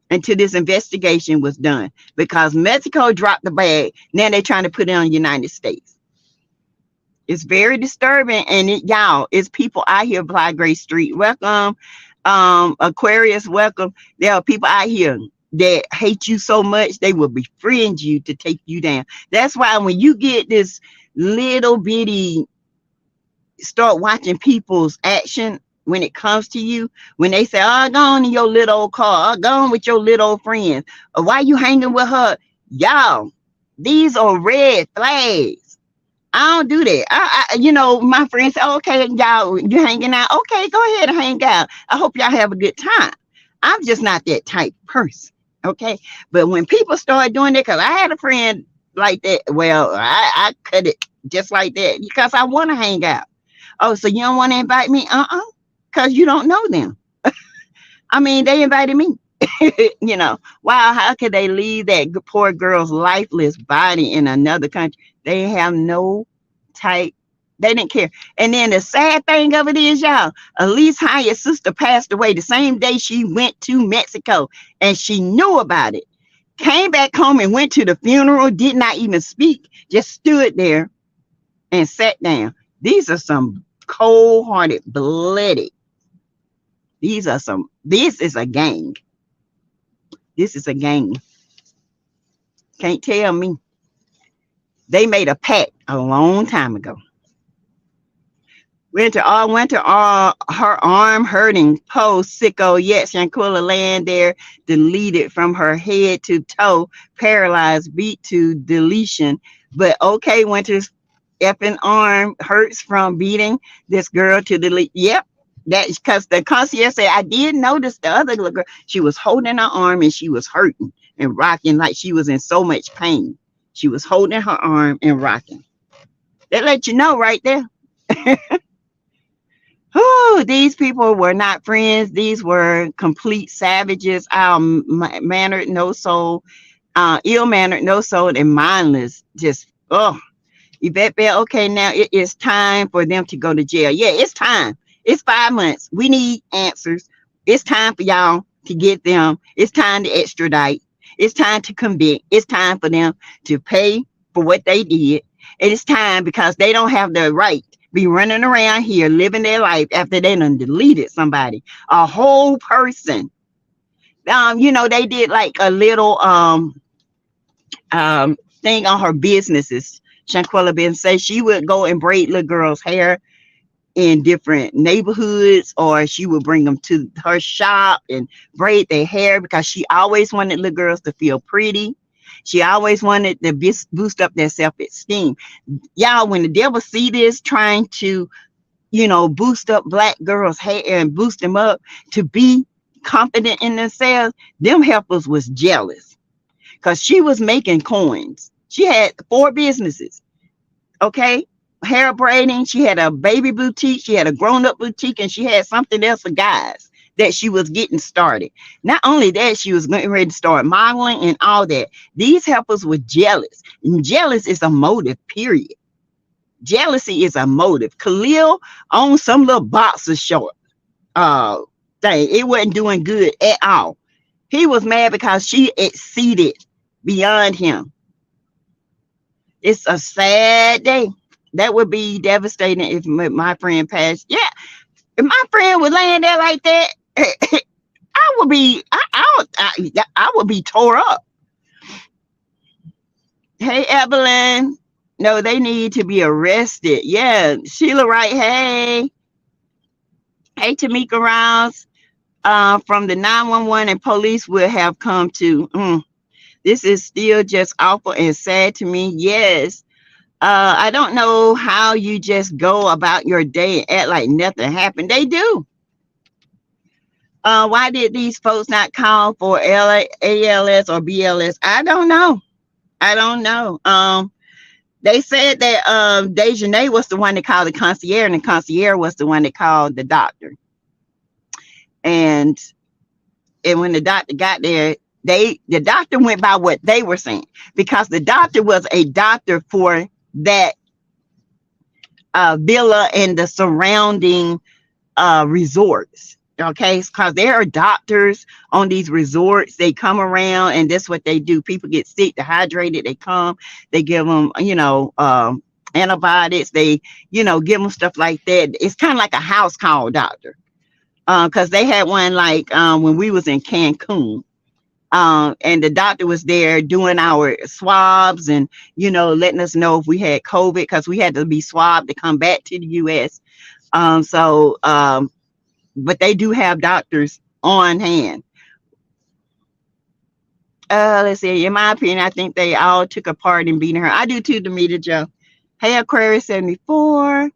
until this investigation was done, because Mexico dropped the bag. Now they're trying to put it on the United States. It's very disturbing. And y'all, it's people out here, Fly Gray Street. Welcome. Aquarius, welcome. There are people out here that hate you so much, they will befriend you to take you down. That's why when you get this little bitty, start watching people's action, when it comes to you, when they say, oh, go on in your little old car, oh, go on with your little old friends, or why you hanging with her? Y'all, these are red flags. I don't do that. You know, my friends say, okay, y'all, you hanging out? Okay, go ahead and hang out. I hope y'all have a good time. I'm just not that type of person. Okay. But when people start doing that, because I had a friend like that, well, I cut it just like that because I want to hang out. Oh, so you don't want to invite me? Because you don't know them. I mean, they invited me. Wow, how could they leave that poor girl's lifeless body in another country? They have no type, they didn't care. And then the sad thing of it is, y'all, Elise Hyatt's sister passed away the same day she went to Mexico, and she knew about it. Came back home and went to the funeral, did not even speak, just stood there and sat down. These are some cold-hearted, blooded. This is a gang. This is a gang. Can't tell me. They made a pact a long time ago. Went to all her arm hurting post sicko yet Shanquila laying there deleted from her head to toe, paralyzed, beat to deletion. But okay, Winter's effing arm hurts from beating this girl to delete. Yep. That's because the concierge said, I did notice the other little girl. She was holding her arm and she was hurting and rocking like she was in so much pain. She was holding her arm and rocking. That let you know right there. Oh, these people were not friends. These were complete savages. Mannered, no soul, ill-mannered, no soul, and mindless. Just, Yvette Bell, okay, now it is time for them to go to jail. Yeah, it's time. It's 5 months. We need answers. It's time for y'all to get them. It's time to extradite. It's time to convict. It's time for them to pay for what they did. And it's time because they don't have the right to be running around here living their life after they done deleted somebody, a whole person. They did like a little thing on her businesses. Shanquila Robinson said she would go and braid little girls' hair in different neighborhoods, or she would bring them to her shop and braid their hair because she always wanted little girls to feel pretty. She always wanted to boost up their self-esteem. Y'all, when the devil see this trying to, boost up black girls' hair and boost them up to be confident in themselves, them helpers was jealous because she was making coins. She had 4 businesses, okay? Hair braiding, she had a baby boutique, she had a grown-up boutique, and she had something else for guys that she was getting started. Not only that, she was getting ready to start modeling and all that. These helpers were jealous, and jealous is a motive, period. Jealousy is a motive. Khalil owned some little boxer short thing. It wasn't doing good at all. He was mad because she exceeded beyond him. It's a sad day. That would be devastating if my friend passed. Yeah, if my friend was laying there like that, I would be, I would be tore up. Hey, Evelyn. No, they need to be arrested. Yeah, Sheila Wright. Hey, Tamika Rouse. From the 911 and police will have come to. This is still just awful and sad to me. Yes. I don't know how you just go about your day and act like nothing happened. They do. Why did these folks not call for ALS or BLS? I don't know. They said that Dejanay was the one that called the concierge, and the concierge was the one that called the doctor. And when the doctor got there, the doctor went by what they were saying, because the doctor was a doctor for that villa and the surrounding resorts. Okay, because there are doctors on these resorts. They come around and that's what they do. People get sick, dehydrated, they come, they give them, antibiotics, they, give them stuff like that. It's kind of like a house call doctor. Because they had one like when we was in Cancun. And the doctor was there doing our swabs and, letting us know if we had COVID, because we had to be swabbed to come back to the U.S. But they do have doctors on hand. Let's see. In my opinion, I think they all took a part in beating her. I do too, Demeter Joe. Hey, Aquarius 74.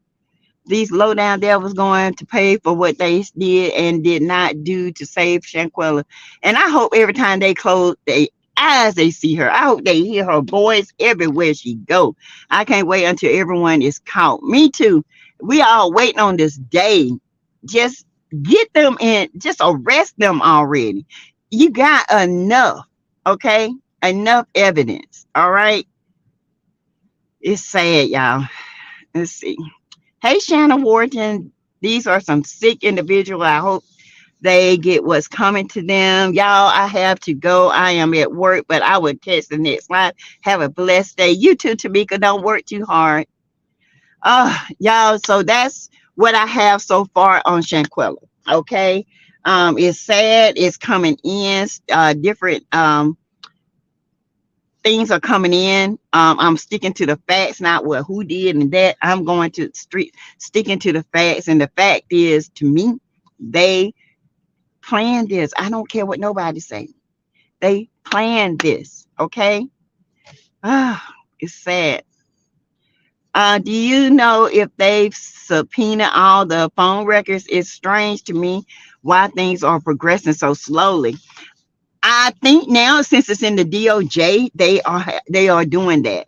These low down devils going to pay for what they did and did not do to save Shanquila. And I hope every time they close their eyes, they see her. I hope they hear her voice everywhere she go. I can't wait until everyone is caught. Me too. We all waiting on this day. Just get them and just arrest them already. You got enough, okay? Enough evidence. All right. It's sad, y'all. Let's see. Hey, Shannon Wharton. These are some sick individuals. I hope they get what's coming to them. Y'all, I have to go. I am at work, but I will catch the next live. Have a blessed day. You too, Tamika. Don't work too hard. Y'all, so that's what I have so far on Shanquilla. Okay. It's sad. It's coming in. Different things are coming in. I'm sticking to the facts, not what who did and that. I'm going to street sticking to the facts. And the fact is, to me, they planned this. I don't care what nobody say. They planned this. Okay. It's sad. Do you know if they've subpoenaed all the phone records? It's strange to me why things are progressing so slowly. I think now, since it's in the DOJ, they are doing that.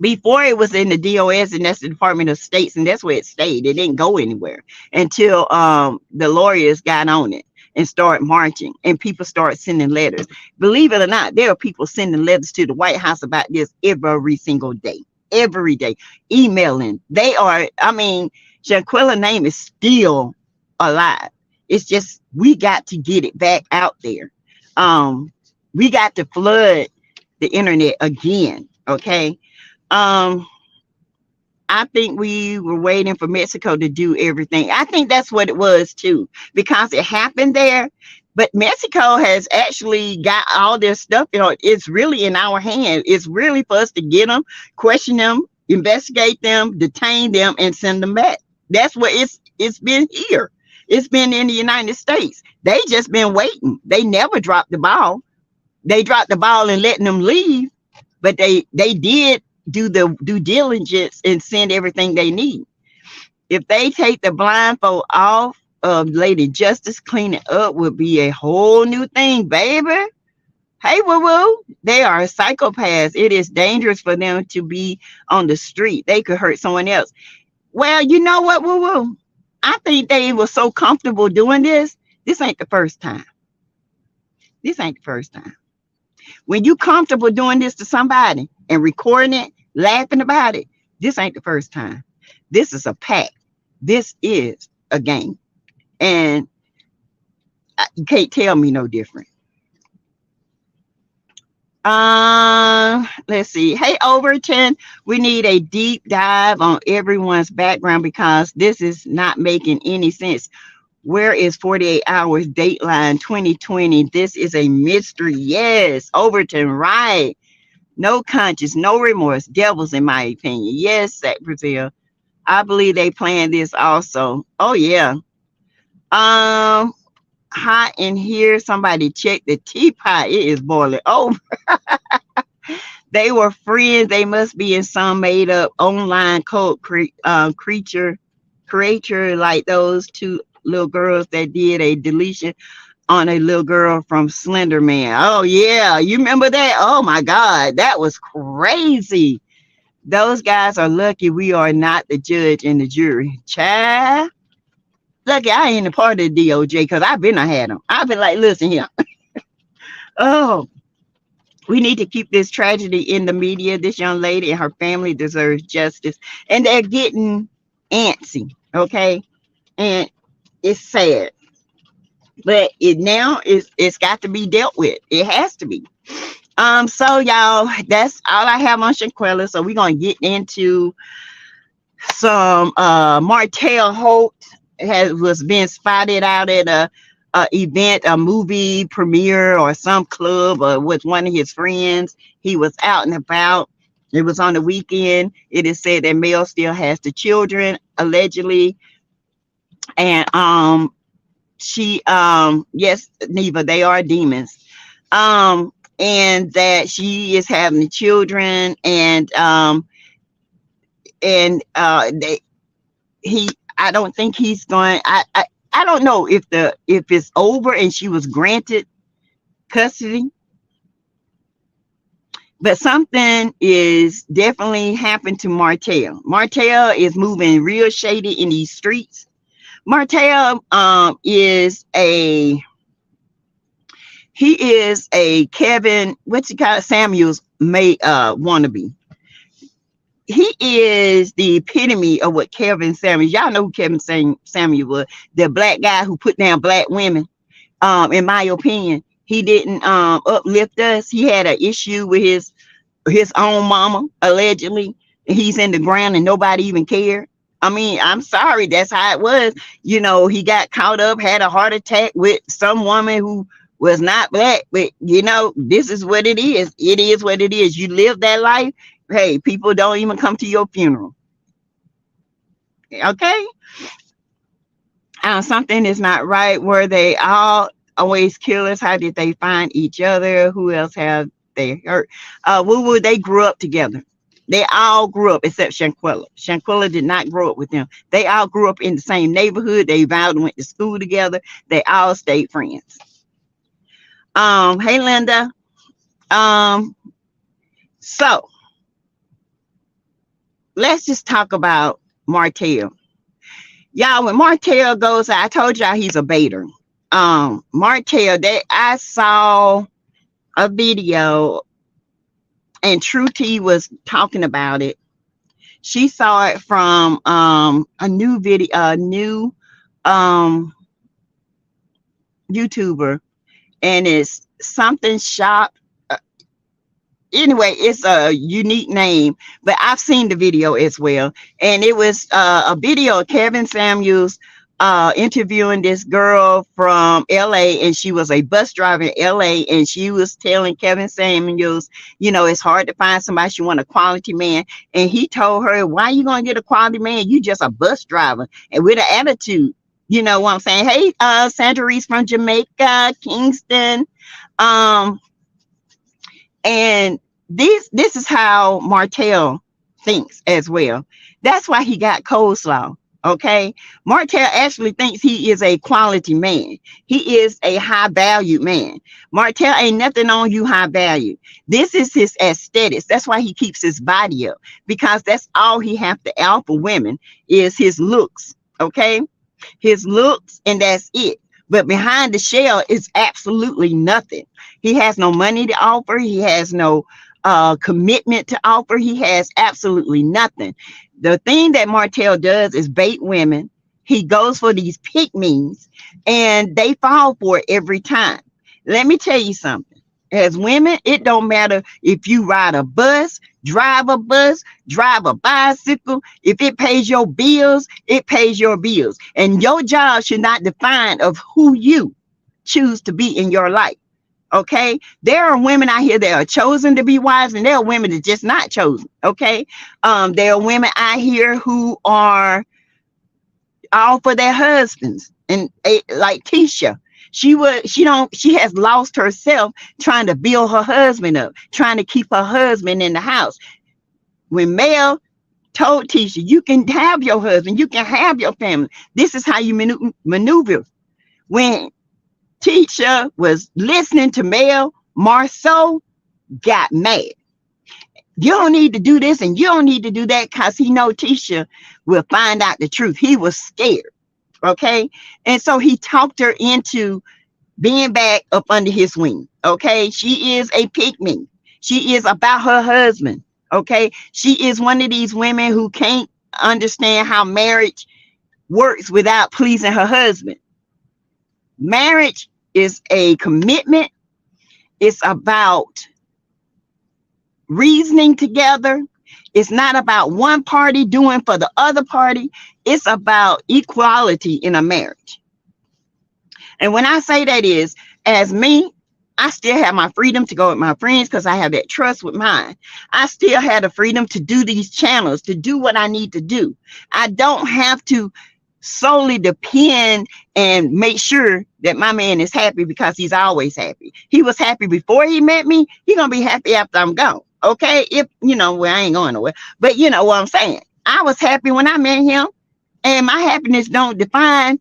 Before it was in the DOS, and that's the Department of States, and that's where it stayed. It didn't go anywhere until the lawyers got on it and started marching, and people started sending letters. Believe it or not, there are people sending letters to the White House about this every single day, every day, emailing. They are, I mean, Shanquilla's name is still alive. It's just we got to get it back out there. We got to flood the internet again. Okay. I think we were waiting for Mexico to do everything. I think that's what it was too, because it happened there. But Mexico has actually got all this stuff. You know, it's really in our hands. It's really for us to get them, question them, investigate them, detain them, and send them back. That's what it's been here. It's been in the United States. They just been waiting. They never dropped the ball. They dropped the ball in letting them leave, but they did do the due diligence and send everything they need. If they take the blindfold off of Lady Justice, cleaning up would be a whole new thing, baby. Hey, woo-woo, they are psychopaths. It is dangerous for them to be on the street. They could hurt someone else. Well, you know what, woo-woo? I think they were so comfortable doing this. This ain't the first time. This ain't the first time. When you comfortable doing this to somebody and recording it, laughing about it, this ain't the first time. This is a pact. This is a game. And you can't tell me no different. Let's see. Hey, Overton, we need a deep dive on everyone's background because this is not making any sense. Where is 48 hours Dateline 2020? This is a mystery. Yes, Overton, right. No conscience, no remorse. Devils, in my opinion. Yes, Zach Brazil. I believe they planned this also. Oh, yeah. Hot in here. Somebody check the teapot. It is boiling over. They were friends. They must be in some made up online cult creature like those two little girls that did a deletion on a little girl from Slender Man. Oh yeah, you remember that? Oh my God, that was crazy. Those guys are lucky we are not the judge and the jury. Child, lucky I ain't a part of the DOJ because I've been had them. I've been like, listen here. Oh, we need to keep this tragedy in the media. This young lady and her family deserves justice, and they're getting antsy. Okay, and it's sad. But it's got to be dealt with. It has to be. So y'all, that's all I have on Shanquilla. So we're gonna get into some Martell Holt was being spotted out at a event, a movie premiere or some club or with one of his friends. He was out and about. It was on the weekend. It is said that Mel still has the children, allegedly. And yes, Neva, they are demons. And that she is having the children, and I don't think he's going. I don't know if it's over and she was granted custody, but something is definitely happened to Martell. Martell is moving real shady in these streets. Martell is a He is a Kevin, what's he called, Samuels may wannabe. He is the epitome of what Kevin Samuels. Y'all know who Kevin Samuel was, the black guy who put down black women. In my opinion, he didn't uplift us. He had an issue with his own mama, allegedly. He's in the ground and nobody even cared. I mean, I'm sorry, that's how it was. You know, he got caught up, had a heart attack with some woman who was not black, but you know, this is what it is. It is what it is. You live that life. Hey, people don't even come to your funeral. Okay. Something is not right. Were they all always killers? How did they find each other? Who else have they hurt? They grew up together. They all grew up except Shanquila. Shanquila did not grow up with them. They all grew up in the same neighborhood. They vowed and went to school together. They all stayed friends. Hey Linda. So let's just talk about Martel. Y'all, when Martel goes, I told y'all he's a baiter. Martel, I saw a video and True T was talking about it. She saw it from a new video, a new YouTuber, and it's something shop. Anyway, it's a unique name, but I've seen the video as well. And it was a video of Kevin Samuels interviewing this girl from LA, and she was a bus driver in LA, and she was telling Kevin Samuels, you know, it's hard to find somebody, she want a quality man. And he told her, why are you gonna get a quality man? You just a bus driver and with an attitude. You know what I'm saying? Hey, Sandra Reese from Jamaica, Kingston. And this is how Martel thinks as well. That's why he got coleslaw. Okay, Martel actually thinks he is a quality man. He is a high valued man. Martel ain't nothing on you high value. This is his aesthetics. That's why he keeps his body up, because that's all he have to offer women is his looks. Okay, his looks, and that's it. But behind the shell is absolutely nothing. He has no money to offer. He has no commitment to offer. He has absolutely nothing. The thing that Martel does is bait women. He goes for these pick-me's and they fall for it every time. Let me tell you something. As women, it don't matter if you ride a bus, drive a bicycle. If it pays your bills, it pays your bills. And your job should not define of who you choose to be in your life. Okay, there are women out here that are chosen to be wives, and there are women that just not chosen. Okay, there are women out here who are all for their husbands, and like Tisha, she has lost herself trying to build her husband up, trying to keep her husband in the house. When Mel told Tisha, you can have your husband, you can have your family, this is how you maneuver. When Tisha was listening to Mel, Marceau got mad. You don't need to do this and you don't need to do that, because he know Tisha will find out the truth. He was scared. Okay. And so he talked her into being back up under his wing. Okay. She is a pick-me. She is about her husband. Okay. She is one of these women who can't understand how marriage works without pleasing her husband. Marriage is a commitment. It's about reasoning together. It's not about one party doing for the other party. It's about equality in a marriage. And when I say that is, as me, I still have my freedom to go with my friends because I have that trust with mine. I still have the freedom to do these channels, to do what I need to do. I don't have to solely depend and make sure that my man is happy because he's always happy. He was happy before he met me. He's gonna be happy after I'm gone. Okay, if you know, well, I ain't going nowhere, but you know what I'm saying. I was happy when I met him, and my happiness don't define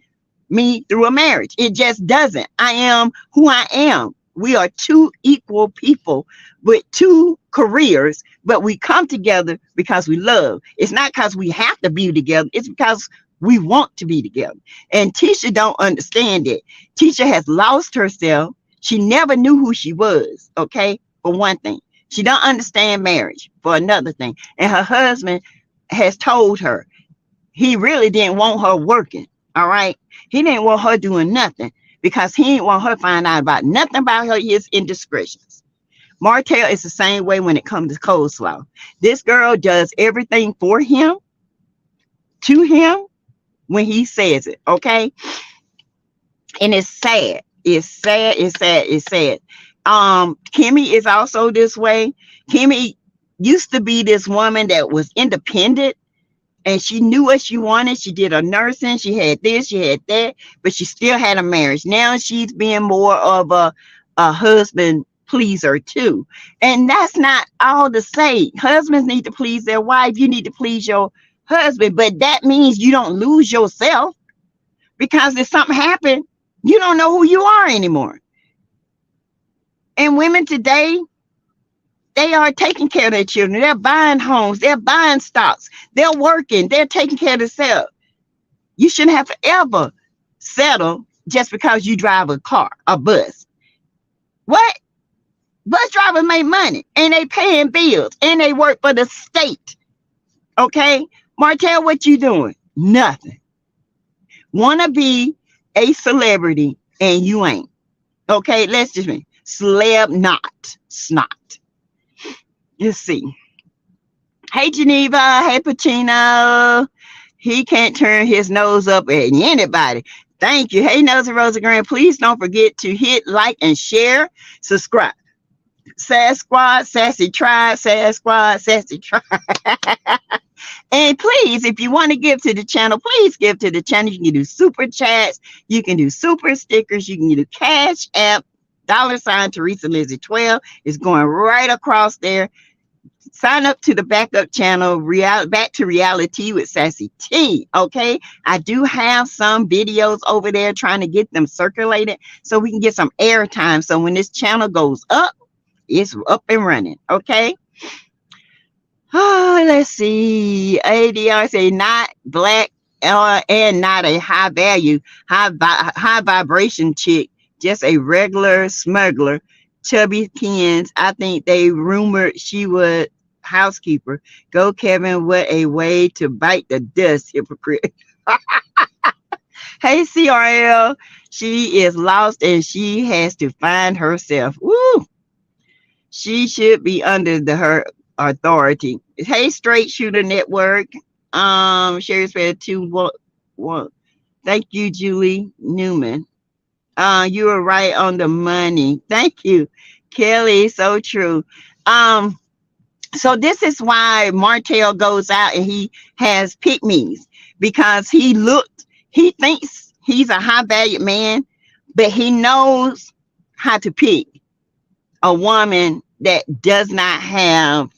me through a marriage. It just doesn't. I am who I am. We are two equal people with two careers, but we come together because we love. It's not because we have to be together. It's because we want to be together. And Tisha don't understand it. Tisha has lost herself. She never knew who she was, okay? For one thing. She don't understand marriage, for another thing. And her husband has told her he really didn't want her working, all right? He didn't want her doing nothing because he didn't want her to find out about nothing about her his indiscretions. Martell is the same way when it comes to coleslaw. This girl does everything for him, to him, when he says it, okay? And it's sad. It's sad. It's sad. It's sad. Kimmy is also this way. Kimmy used to be this woman that was independent and she knew what she wanted. She did her nursing. She had this, she had that, but she still had a marriage. Now she's being more of a husband pleaser too. And that's not all to say. Husbands need to please their wife. You need to please your husband, but that means you don't lose yourself, because if something happened, you don't know who you are anymore. And women today, they are taking care of their children. They're buying homes. They're buying stocks. They're working. They're taking care of themselves. You shouldn't have to ever settle just because you drive a car, a bus. What? Bus drivers make money and they paying bills and they work for the state. Okay? Martell, what you doing? Nothing. Want to be a celebrity and you ain't. Okay? Let's just be celeb not. Snot. Let's see. Hey, Geneva. Hey, Pacino. He can't turn his nose up at anybody. Thank you. Hey, Nosy Rosa Grant. Please don't forget to hit like and share. Subscribe. Sass Squad, Sassy Tribe, Sass Squad, Sassy Tribe. And please, if you want to give to the channel, please give to the channel. You can do super chats. You can do super stickers. You can do Cash App. $ Teresa Lizzie 12 is going right across there. Sign up to the backup channel, Back to Reality with Sassy T. Okay, I do have some videos over there trying to get them circulated so we can get some airtime. So when this channel goes up, it's up and running. Okay. Oh, let's see. ADR say not black and not a high value, high vibration chick. Just a regular smuggler, chubby Kens. I think they rumored she was housekeeper. Go, Kevin. What a way to bite the dust, hypocrite. Hey, CRL. She is lost and she has to find herself. Woo! She should be under her authority. Hey, Straight Shooter Network. Sherry Spare 2-1. Thank you, Julie Newman. You were right on the money. Thank you, Kelly. So true. So this is why Martell goes out and he has pick-me's, because he thinks he's a high-valued man, but he knows how to pick a woman that does not have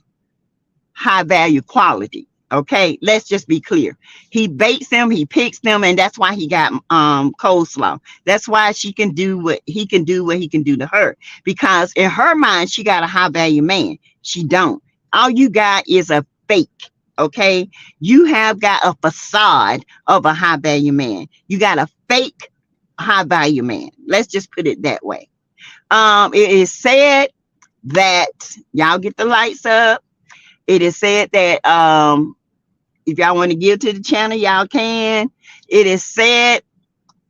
high-value quality. Okay, let's just be clear. He baits them, he picks them, and that's why he got coleslaw. That's why she can do what he can do to her, because in her mind she got a high value man. She don't. All you got is a fake. Okay, you have got a facade of a high value man. You got a fake high value man. Let's just put it that way. It is said that y'all get the lights up. It is said that if y'all want to give to the channel, y'all can. It is said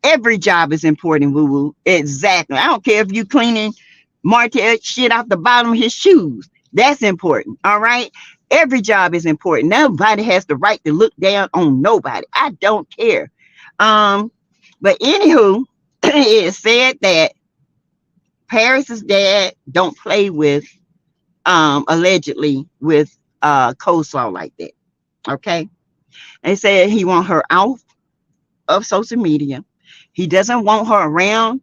every job is important, woo-woo. Exactly. I don't care if you cleaning Martell shit off the bottom of his shoes. That's important. All right. Every job is important. Nobody has the right to look down on nobody. I don't care. But anywho, it is said that Paris's dad don't play with allegedly with coleslaw like that. Okay, they said he want her out of social media. He doesn't want her around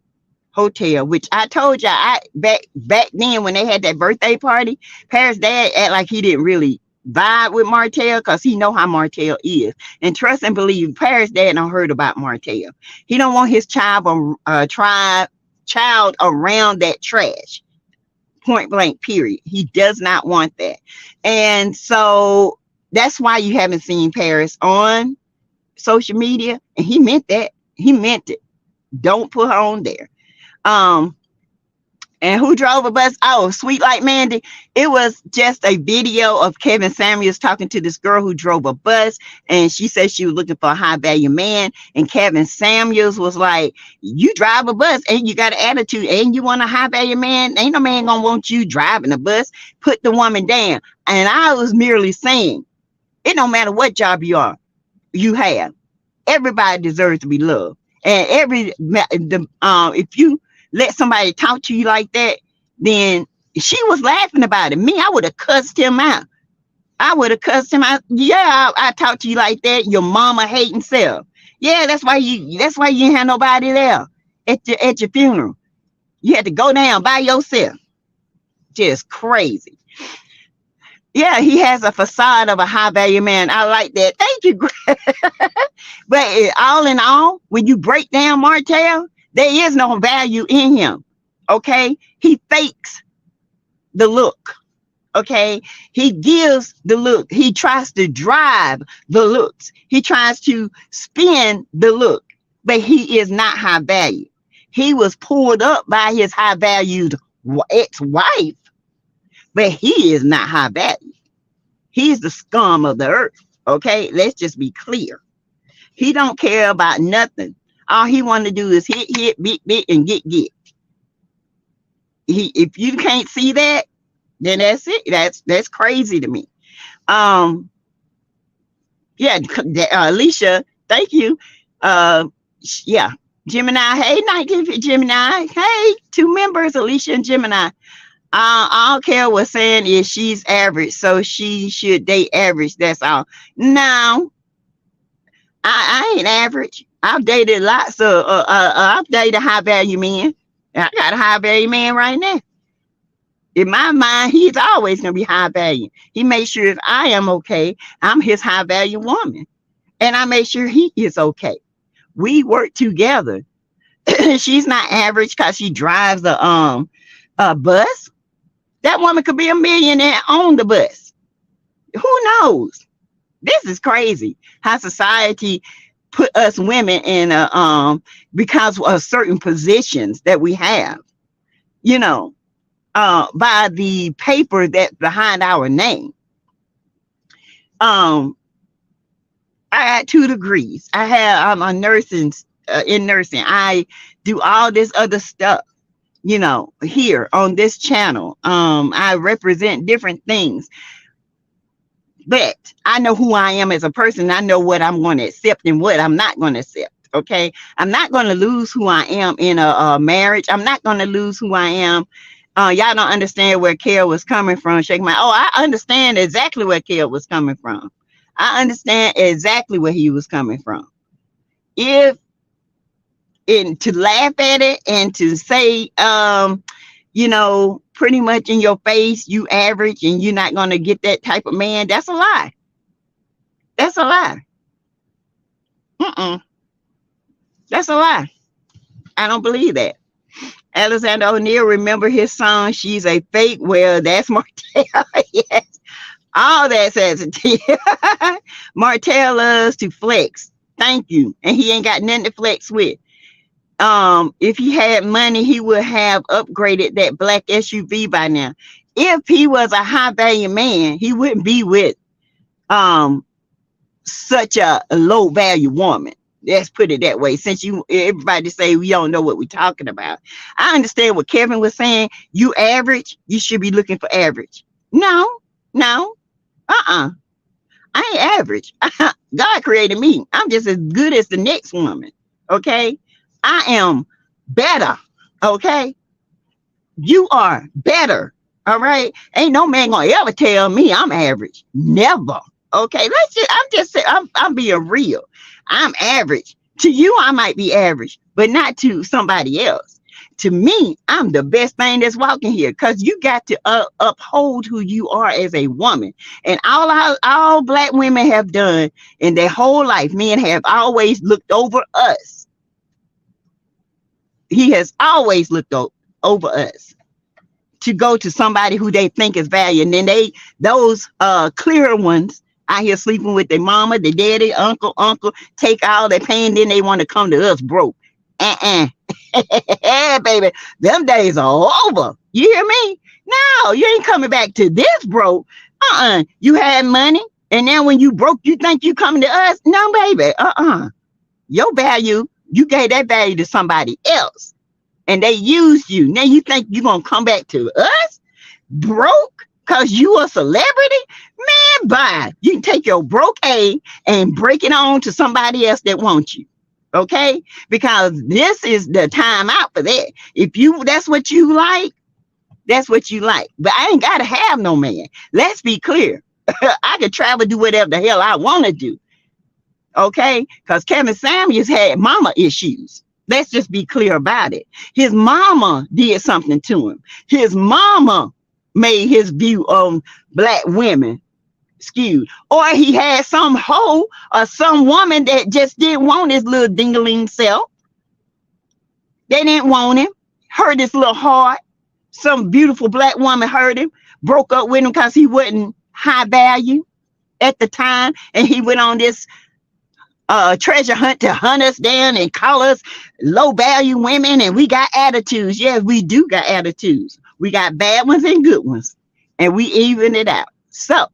hotel, which I told you back then when they had that birthday party, Paris' dad act like he didn't really vibe with Martell because he know how Martell is. And trust and believe, Paris' dad don't heard about Martell. He don't want his child around that trash. Point blank, period. He does not want that. And so that's why you haven't seen Paris on social media. And he meant that. He meant it. Don't put her on there. And who drove a bus? Oh, Sweet Like Mandy. It was just a video of Kevin Samuels talking to this girl who drove a bus. And she said she was looking for a high value man. And Kevin Samuels was like, you drive a bus and you got an attitude and you want a high value man. Ain't no man gonna want you driving a bus. Put the woman down. And I was merely saying, it don't matter what job you have. Everybody deserves to be loved. And if you let somebody talk to you like that, then she was laughing about it. Me, I would have cussed him out. I would have cussed him out. Yeah, I talk to you like that. Your mama hating self. Yeah, that's why you didn't have nobody there at your funeral. You had to go down by yourself. Just crazy. Yeah, he has a facade of a high value man. I like that. Thank you. But all in all, when you break down Martel, there is no value in him. Okay. He fakes the look. Okay. He gives the look. He tries to drive the looks. He tries to spin the look, but he is not high value. He was pulled up by his high valued ex-wife, but he is not high value. He's the scum of the earth. Okay. Let's just be clear. He don't care about nothing. All he want to do is hit, beat, and get. If you can't see that, then that's it. That's crazy to me. Yeah, Alicia, thank you. Yeah, Gemini. Hey, 19 Gemini. Hey, 2 members, Alicia and Gemini. I don't care what saying is she's average, so she should date average. That's all. No, I ain't average. I've dated lots of I've dated high value men. I got a high value man right now. In my mind, he's always gonna be high value. He makes sure if I am okay, I'm his high value woman. And I make sure he is okay. We work together. She's not average because she drives a bus. That woman could be a millionaire on the bus. Who knows? This is crazy how society put us women in because of certain positions that we have, you know, by the paper that behind our name. I got 2 degrees. I'm a nursing in nursing. I do all this other stuff, you know, here on this channel. I represent different things. But I know who I am as a person. I know what I'm going to accept and what I'm not going to accept. Okay. I'm not going to lose who I am in a marriage. I'm not going to lose who I am. Y'all don't understand where Kel was coming from. Shake my, I understand exactly where Kel was coming from. I understand exactly where he was coming from. To laugh at it and to say, you know, pretty much in your face, you average and you're not going to get that type of man. That's a lie. That's a lie. That's a lie. I don't believe that. Alexander O'Neill, remember his song, She's a Fake? Well, that's Martel. Yes. All that SASSYTEA. Martel loves to flex. Thank you. And he ain't got nothing to flex with. If he had money, he would have upgraded that black SUV by now. If he was a high value man, he wouldn't be with such a low value woman. Let's put it that way. Since everybody say we don't know what we're talking about. I understand what Kevin was saying. You average, you should be looking for average. No. I ain't average. God created me. I'm just as good as the next woman. Okay. I am better. Okay. You are better. All right. Ain't no man gonna ever tell me I'm average. Never. Okay. I'm being real. I'm average. To you, I might be average, but not to somebody else. To me, I'm the best thing that's walking here because you got to uphold who you are as a woman. And all black women have done in their whole life, men have always looked over us. He has always looked over us to go to somebody who they think is valued. And then those clear ones out here sleeping with their mama, their daddy, uncle, take all their pain. Then they want to come to us broke. Baby, them days are over. You hear me? No, you ain't coming back to this broke. You had money, and now when you broke, you think you coming to us? No, baby. Your value, you gave that value to somebody else, and they used you. Now you think you gonna come back to us broke because you a celebrity? Man, bye. You can take your broke A and break it on to somebody else that wants you. Okay? Because this is the time out for that. If that's what you like, that's what you like. But I ain't gotta have no man. Let's be clear. I could travel, do whatever the hell I want to do. Okay? Because Kevin Samuels had mama issues. Let's just be clear about it. His mama did something to him. His mama made his view on black women skewed. Or he had some hoe or some woman that just didn't want his little dingling self. They didn't want him. Hurt his little heart. Some beautiful black woman hurt him. Broke up with him because he wasn't high value at the time. And he went on this treasure hunt to hunt us down and call us low value women. And we got attitudes. Yes, we do got attitudes. We got bad ones and good ones. And we even it out. So,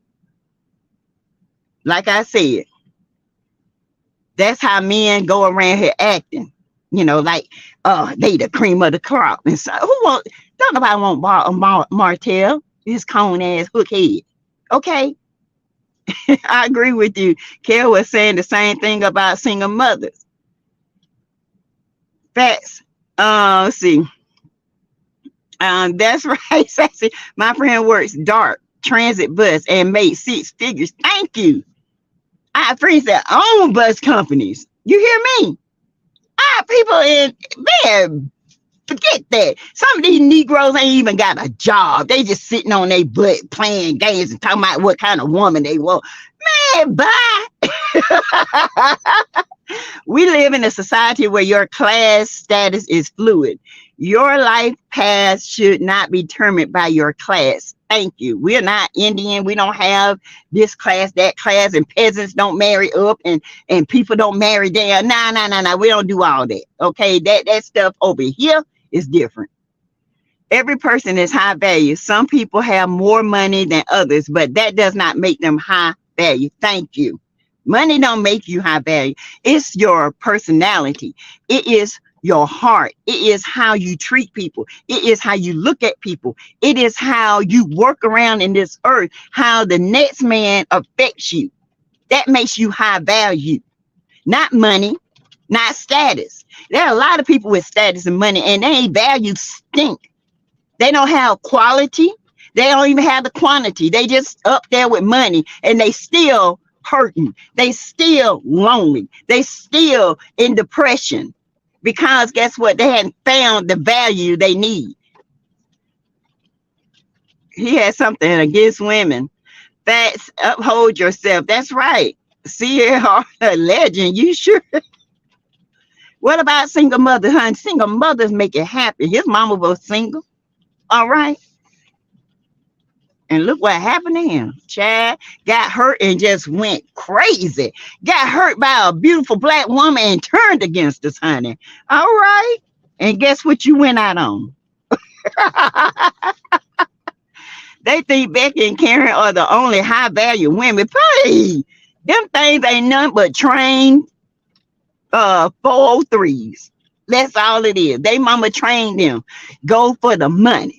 like I said, that's how men go around here acting. You know, like, they the cream of the crop. And so, don't nobody want Martel, his cone ass hook head. Okay? I agree with you. Kel was saying the same thing about single mothers. Facts. Let's see. That's right, Sassy. My friend works dark transit bus and made 6 figures. Thank you. I have friends that own bus companies. You hear me? I have people in, man, forget that. Some of these Negroes ain't even got a job. They just sitting on their butt playing games and talking about what kind of woman they want. Man, bye. We live in a society where your class status is fluid. Your life path should not be determined by your class. Thank you. We're not Indian. We don't have this class, that class, and peasants don't marry up and people don't marry down. No. We don't do all that. Okay, that stuff over here is different. Every person is high value. Some people have more money than others, but that does not make them high value. Thank you. Money don't make you high value. It's your personality. It is your heart. It is how you treat people. It is how you look at people. It is how you work around in this earth, how the next man affects you. That makes you high value, not money, not status. There are a lot of people with status and money and they ain't value stink. They don't have quality. They don't even have the quantity. They just up there with money and they still hurting. They still lonely. They still in depression. Because guess what? They hadn't found the value they need. He had something against women. Facts, uphold yourself. That's right. CR, a legend. You sure? What about single mother, honey? Single mothers make it happen. His mama was single. All right. And look what happened to him. Chad got hurt and just went crazy. Got hurt by a beautiful black woman and turned against us, honey. All right. And guess what you went out on? They think Becky and Karen are the only high value women. Hey, them things ain't nothing but trained 403s. That's all it is. They mama trained them. Go for the money.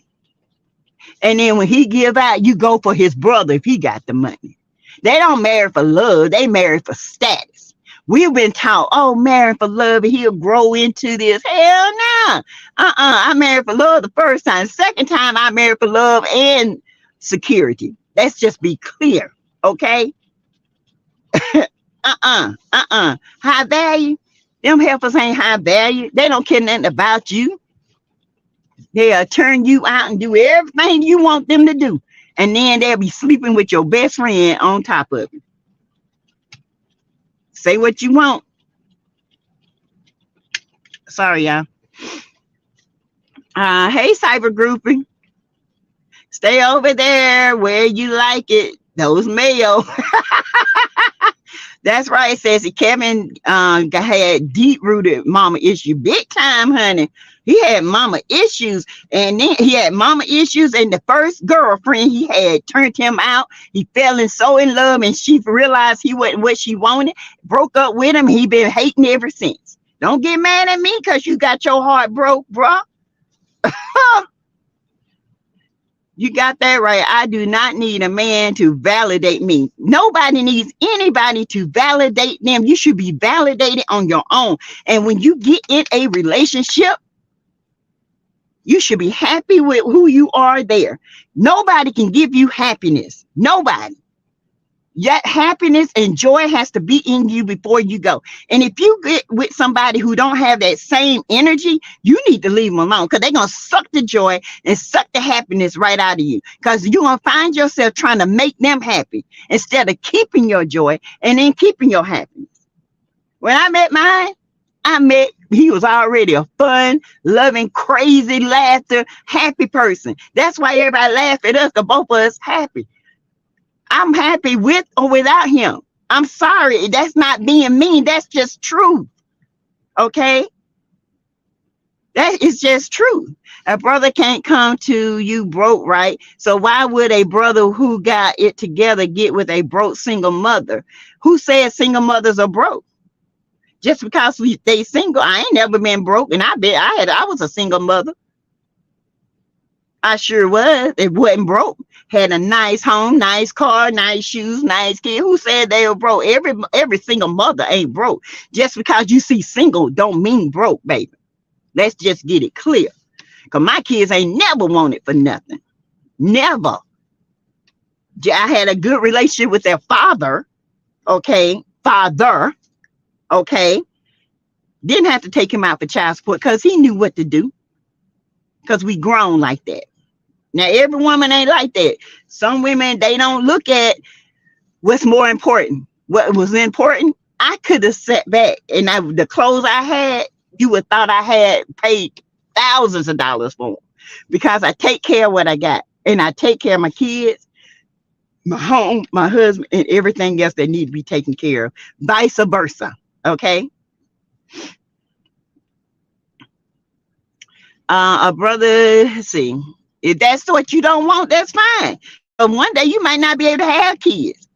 And then when he give out, you go for his brother if he got the money. They don't marry for love. They marry for status. We've been taught, oh, marry for love and he'll grow into this. Hell no. I married for love the first time. Second time, I married for love and security. Let's just be clear, okay? High value. Them heifers ain't high value. They don't care nothing about you. They'll turn you out and do everything you want them to do. And then they'll be sleeping with your best friend on top of it. Say what you want. Sorry, y'all. Hey, cyber grouping. Stay over there where you like it. Those mayo. That's right, Sassy. Kevin had deep-rooted mama issue. Big time, honey. He had mama issues. And then he had mama issues. And the first girlfriend he had turned him out. He fell in love, and she realized he wasn't what she wanted. Broke up with him. He been hating ever since. Don't get mad at me because you got your heart broke, bruh. You got that right. I do not need a man to validate me. Nobody needs anybody to validate them. You should be validated on your own. And when you get in a relationship, you should be happy with who you are there. Nobody can give you happiness. Nobody. That happiness and joy has to be in you before you go. And if you get with somebody who don't have that same energy, you need to leave them alone, because they're going to suck the joy and suck the happiness right out of you, because you're going to find yourself trying to make them happy instead of keeping your joy and then keeping your happiness. When I met mine, he was already a fun, loving, crazy, laughter, happy person. That's why everybody laughed at us, because both of us happy. I'm happy with or without him. I'm sorry. That's not being mean. That's just true. Okay? That is just true. A brother can't come to you broke, right? So why would a brother who got it together get with a broke single mother? Who says single mothers are broke? Just because they single, I ain't never been broke, and I was a single mother. I sure was. It wasn't broke. Had a nice home, nice car, nice shoes, nice kid. Who said they were broke? Every single mother ain't broke. Just because you see single don't mean broke, baby. Let's just get it clear. Because my kids ain't never wanted for nothing. Never. I had a good relationship with their father. Okay. Father. Okay. Didn't have to take him out for child support because he knew what to do. Because we grown like that. Now, every woman ain't like that. Some women, they don't look at what's more important. What was important, I could have sat back and the clothes I had, you would thought I had paid thousands of dollars for them, because I take care of what I got, and I take care of my kids, my home, my husband, and everything else that need to be taken care of. Vice versa. Okay. A brother, let's see. If that's what you don't want, that's fine. But one day you might not be able to have kids.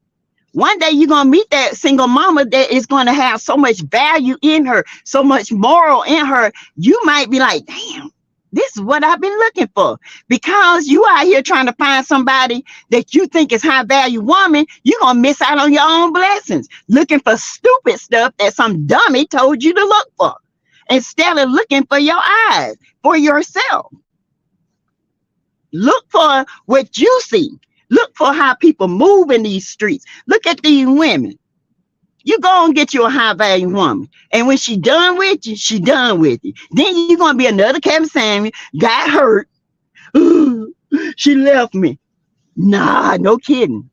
One day you're going to meet that single mama that is going to have so much value in her, so much moral in her. You might be like, damn, this is what I've been looking for. Because you out here trying to find somebody that you think is high value woman, you're going to miss out on your own blessings, looking for stupid stuff that some dummy told you to look for, instead of looking for your eyes, for yourself. Look for what you see. Look for how people move in these streets. Look at these women. You go and get you a high value woman. And when she done with you, she done with you. Then you're going to be another Kevin Samuel, got hurt. Ooh, she left me. Nah, no kidding.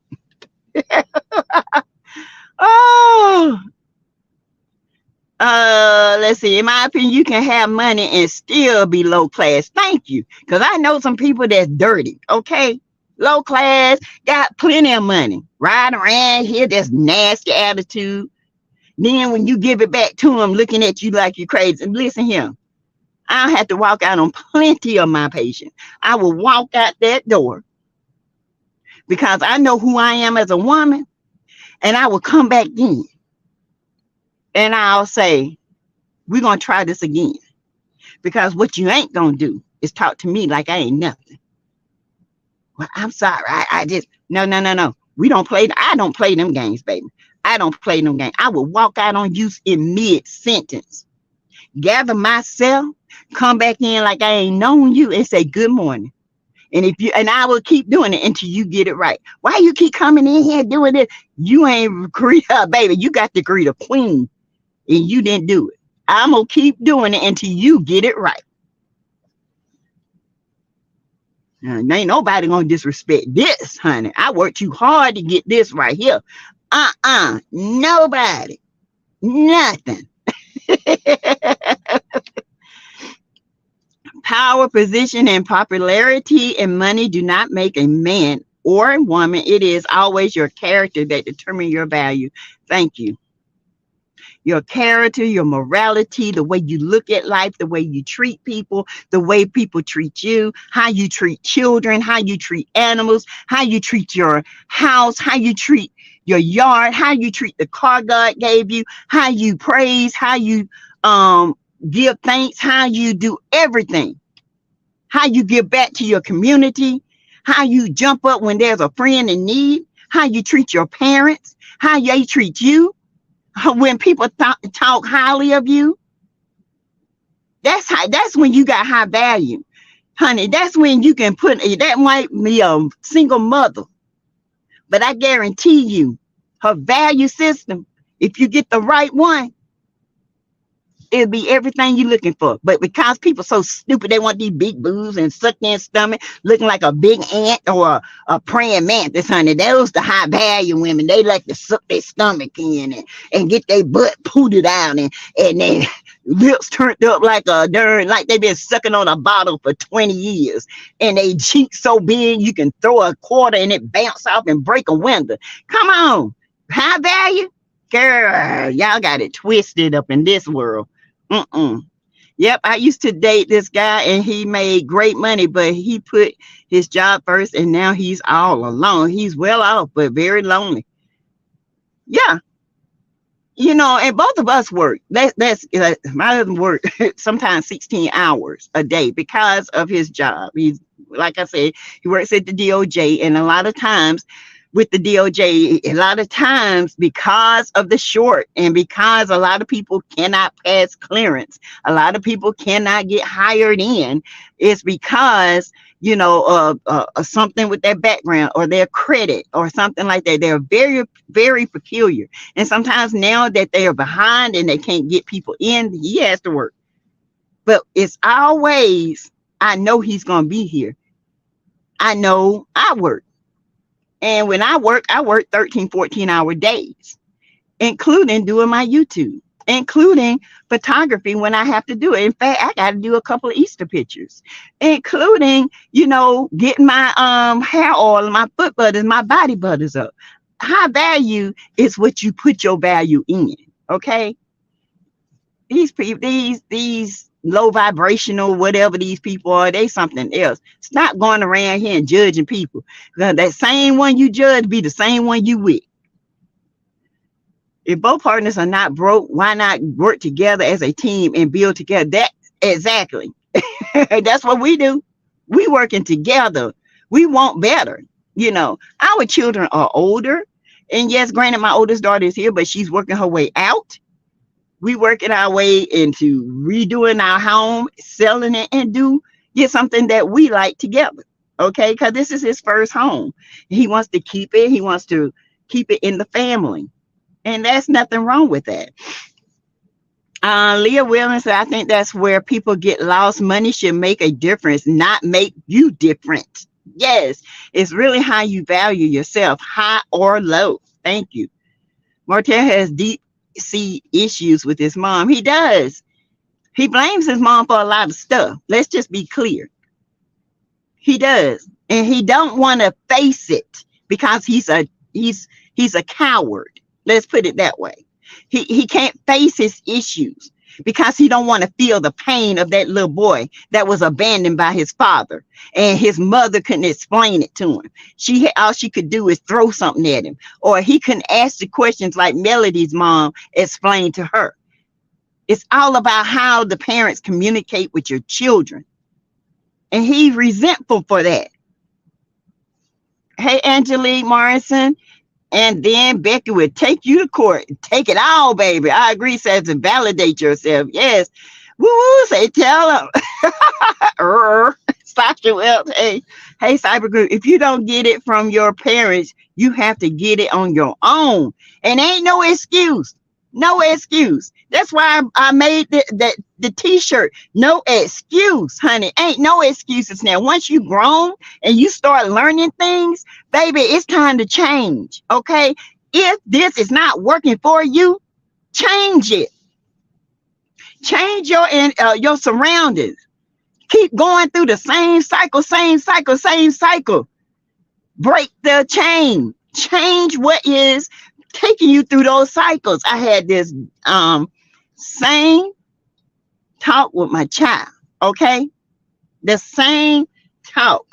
Oh. Let's see. In my opinion, you can have money and still be low class. Thank you. Because I know some people that's dirty. Okay. Low class, got plenty of money. Riding around here, that's nasty attitude. Then when you give it back to them, looking at you like you're crazy. And listen here. I have to walk out on plenty of my patients. I will walk out that door because I know who I am as a woman. And I will come back in. And I'll say, we're going to try this again. Because what you ain't going to do is talk to me like I ain't nothing. Well, I'm sorry. I just, no. We don't play. I don't play them games, baby. I don't play them games. I will walk out on you in mid-sentence. Gather myself, come back in like I ain't known you and say good morning. And I will keep doing it until you get it right. Why you keep coming in here doing this? You ain't greet her, baby. You got to greet a queen. And you didn't do it. I'm going to keep doing it until you get it right. Ain't nobody going to disrespect this, honey. I worked too hard to get this right here. Nobody. Nothing. Power, position, and popularity and money do not make a man or a woman. It is always your character that determines your value. Thank you. your character, your morality, the way you look at life, the way you treat people, the way people treat you, how you treat children, how you treat animals, how you treat your house, how you treat your yard, how you treat the car God gave you, how you praise, how you give thanks, how you do everything, how you give back to your community, how you jump up when there's a friend in need, how you treat your parents, how they treat you, when people talk highly of you. That's when you got high value, honey. That's when you can put that might be a single mother, but I guarantee you, her value system, if you get the right one, it'll be everything you're looking for. But because people so stupid, they want these big boobs and suck their stomach, looking like a big ant or a praying mantis, honey. Those the high value women. They like to suck their stomach in and get their butt pooted out and then lips turned up like a darn, like they've been sucking on a bottle for 20 years. And they cheeks so big you can throw a quarter and it bounce off and break a window. Come on. High value? Girl, y'all got it twisted up in this world. Yep, I used to date this guy and he made great money, but he put his job first and now he's all alone. He's well off, but very lonely. Yeah, and both of us work. That's my husband worked sometimes 16 hours a day because of his job. He's, like I said, he works at the DOJ, and a lot of times with the DOJ, a lot of times because of the short and because a lot of people cannot pass clearance, a lot of people cannot get hired in, it's because, something with their background or their credit or something like that. They're very, very peculiar. And sometimes now that they are behind and they can't get people in, he has to work. But it's always, I know he's going to be here. I know I work. And when I work 13, 14-hour days, including doing my YouTube, including photography when I have to do it. In fact, I got to do a couple of Easter pictures, including, getting my hair oil, my foot butters, my body butters up. High value is what you put your value in, okay? These people, these low vibrational, whatever these people are, they something else. Stop going around here and judging people. Because that same one you judge be the same one you with. If both partners are not broke, why not work together as a team and build together? That exactly. That's what we do. We working together. We want better. Our children are older. And yes, granted, my oldest daughter is here, but she's working her way out. We working our way into redoing our home, selling it, and get something that we like together. Okay, because this is his first home. He wants to keep it. He wants to keep it in the family. And there's nothing wrong with that. Leah Williams said, I think that's where people get lost. Money should make a difference, not make you different. Yes, it's really how you value yourself, high or low. Thank you. Martel has deep see issues with his mom. He does. He blames his mom for a lot of stuff. Let's just be clear. He does. And he don't want to face it because he's a coward. Let's put it that way. He can't face his issues because he don't want to feel the pain of that little boy that was abandoned by his father, and his mother couldn't explain it to him. All she could do is throw something at him, or he couldn't ask the questions like Melody's mom explained to her. It's all about how the parents communicate with your children, and he's resentful for that. Hey, Angelique Morrison. And then Becky would take you to court. Take it all, baby. I agree, says to validate yourself. Yes. Woo, say tell them. Sasha Wells, hey, Cyber Group. If you don't get it from your parents, you have to get it on your own. And ain't no excuse. No excuse. That's why I made the t-shirt. No excuse, honey. Ain't no excuses now. Once you grown and you start learning things, baby, it's time to change. Okay. If this is not working for you, change it. Change your surroundings. Keep going through the same cycle. Break the chain. Change what is taking you through those cycles. I had this same talk with my child. Okay, the same talk.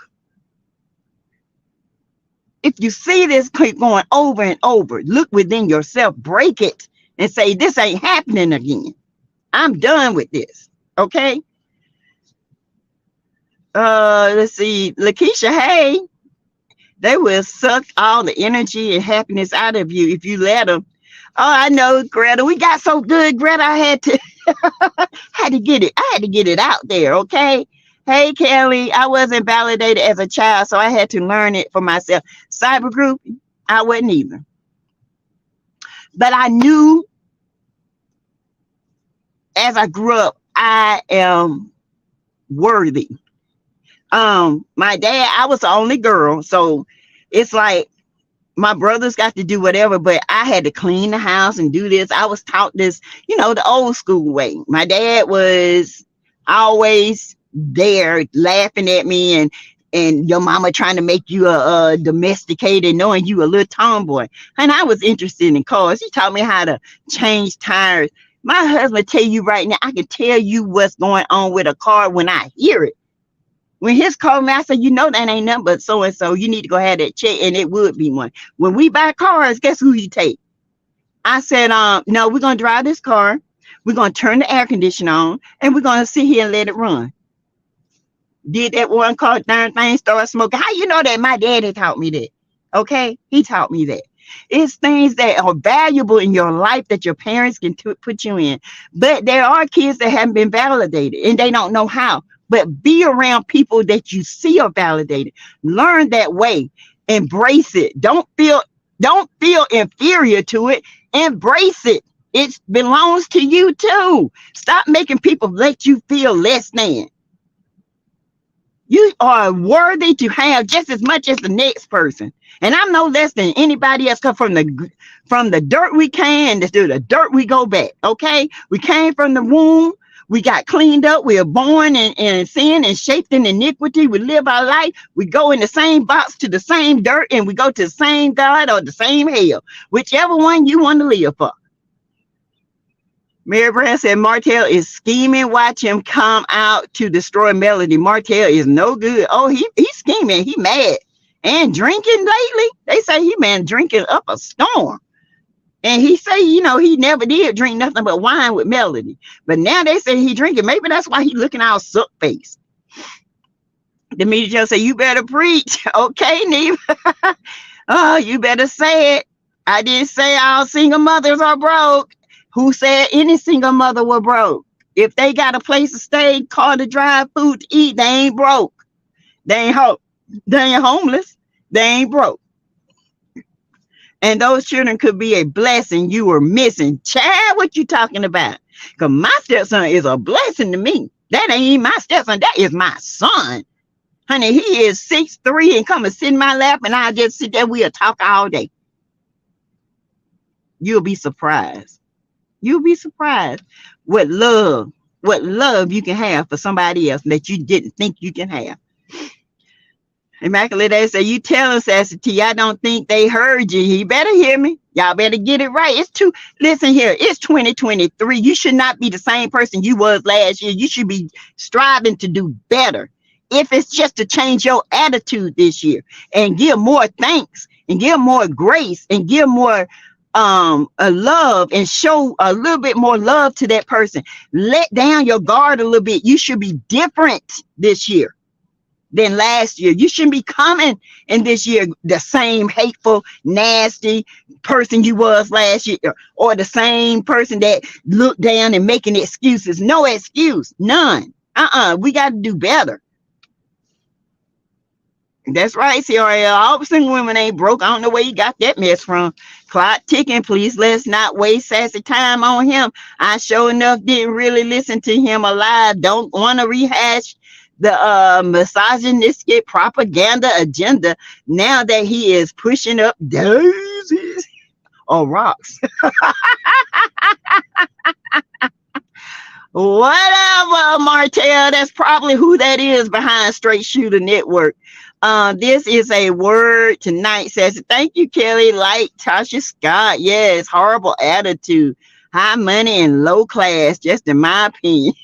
If you see this keep going over and over, look within yourself, break it, and say, this ain't happening again. I'm done with this. Okay. Let's see. Lakeisha, hey, they will suck all the energy and happiness out of you if you let them. Oh, I know, Greta. We got so good, Greta. I had to had to get it. I had to get it out there. Okay. Hey, Kelly, I wasn't validated as a child, so I had to learn it for myself. Cyber group, I wasn't either. But I knew as I grew up, I am worthy. My dad, I was the only girl, so it's like my brothers got to do whatever, but I had to clean the house and do this. I was taught this, the old school way. My dad was always there laughing at me, and your mama trying to make you a domesticated, knowing you a little tomboy. And I was interested in cars. He taught me how to change tires. My husband tell you right now, I can tell you what's going on with a car when I hear it. When his car master, that ain't nothing but so and so. You need to go have that check, and it would be one. When we buy cars, guess who he take? I said, no, we're gonna drive this car. We're gonna turn the air conditioner on, and we're gonna sit here and let it run. Did that one car darn thing start smoking? How you know that? My daddy taught me that. Okay, he taught me that. It's things that are valuable in your life that your parents can put you in. But there are kids that haven't been validated, and they don't know how. But be around people that you see are validated. Learn that way. Embrace it. Don't feel inferior to it. Embrace it. It belongs to you too. Stop making people let you feel less than. You are worthy to have just as much as the next person. And I'm no less than anybody else. Come from the dirt we came to the dirt we go back. Okay? We came from the womb. We got cleaned up. We are born in sin and shaped in iniquity. We live our life. We go in the same box to the same dirt, and we go to the same God or the same hell, whichever one you want to live for. Mary Brand said, Martel is scheming. Watch him come out to destroy Melody. Martel is no good. Oh, he's scheming. He mad. And drinking lately. They say he been drinking up a storm. And he say, he never did drink nothing but wine with Melody. But now they say he drinking. Maybe that's why he looking all suck face. The media just say, you better preach. Okay, Neve. Oh, you better say it. I didn't say all single mothers are broke. Who said any single mother were broke? If they got a place to stay, car to drive, food to eat, they ain't broke. They ain't homeless. They ain't broke. And those children could be a blessing you were missing. Chad, what you talking about? Because my stepson is a blessing to me. That ain't even my stepson. That is my son. Honey, he is 6'3" and come and sit in my lap, and I'll just sit there. We'll talk all day. You'll be surprised. You'll be surprised what love you can have for somebody else that you didn't think you can have. Immaculate Day say, you tell us, SASSYTEA, I don't think they heard you. You better hear me. Y'all better get it right. Listen here, it's 2023. You should not be the same person you was last year. You should be striving to do better. If it's just to change your attitude this year and give more thanks and give more grace and give more a love and show a little bit more love to that person. Let down your guard a little bit. You should be different this year than last year. You shouldn't be coming in this year the same hateful, nasty person you was last year, or the same person that looked down and making excuses. No excuse, none. We got to do better. That's right, CRL. All single women ain't broke. I don't know where you got that mess from. Clock ticking, please. Let's not waste sassy time on him. I sure enough didn't really listen to him alive. Don't want to rehash the misogynistic propaganda agenda now that he is pushing up daisies or rocks. Whatever, Martel. That's probably who that is behind Straight Shooter Network. This is a word tonight. Says, thank you, Kelly. Like Tasha Scott. Yes, horrible attitude. High money and low class, just in my opinion.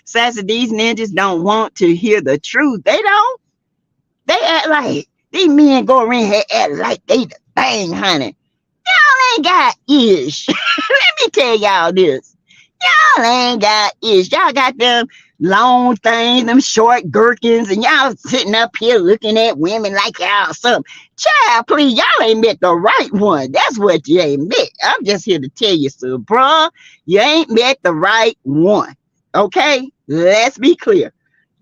Sassy, these ninjas don't want to hear the truth. They don't. They act like these men go around here act like they the thing, honey. Y'all ain't got ish. Let me tell y'all this. Y'all ain't got ish. Y'all got them long things, them short gherkins, and y'all sitting up here looking at women like y'all something. Child, please, y'all ain't met the right one. That's what you ain't met. I'm just here to tell you, so, bruh, you ain't met the right one. Okay? Let's be clear.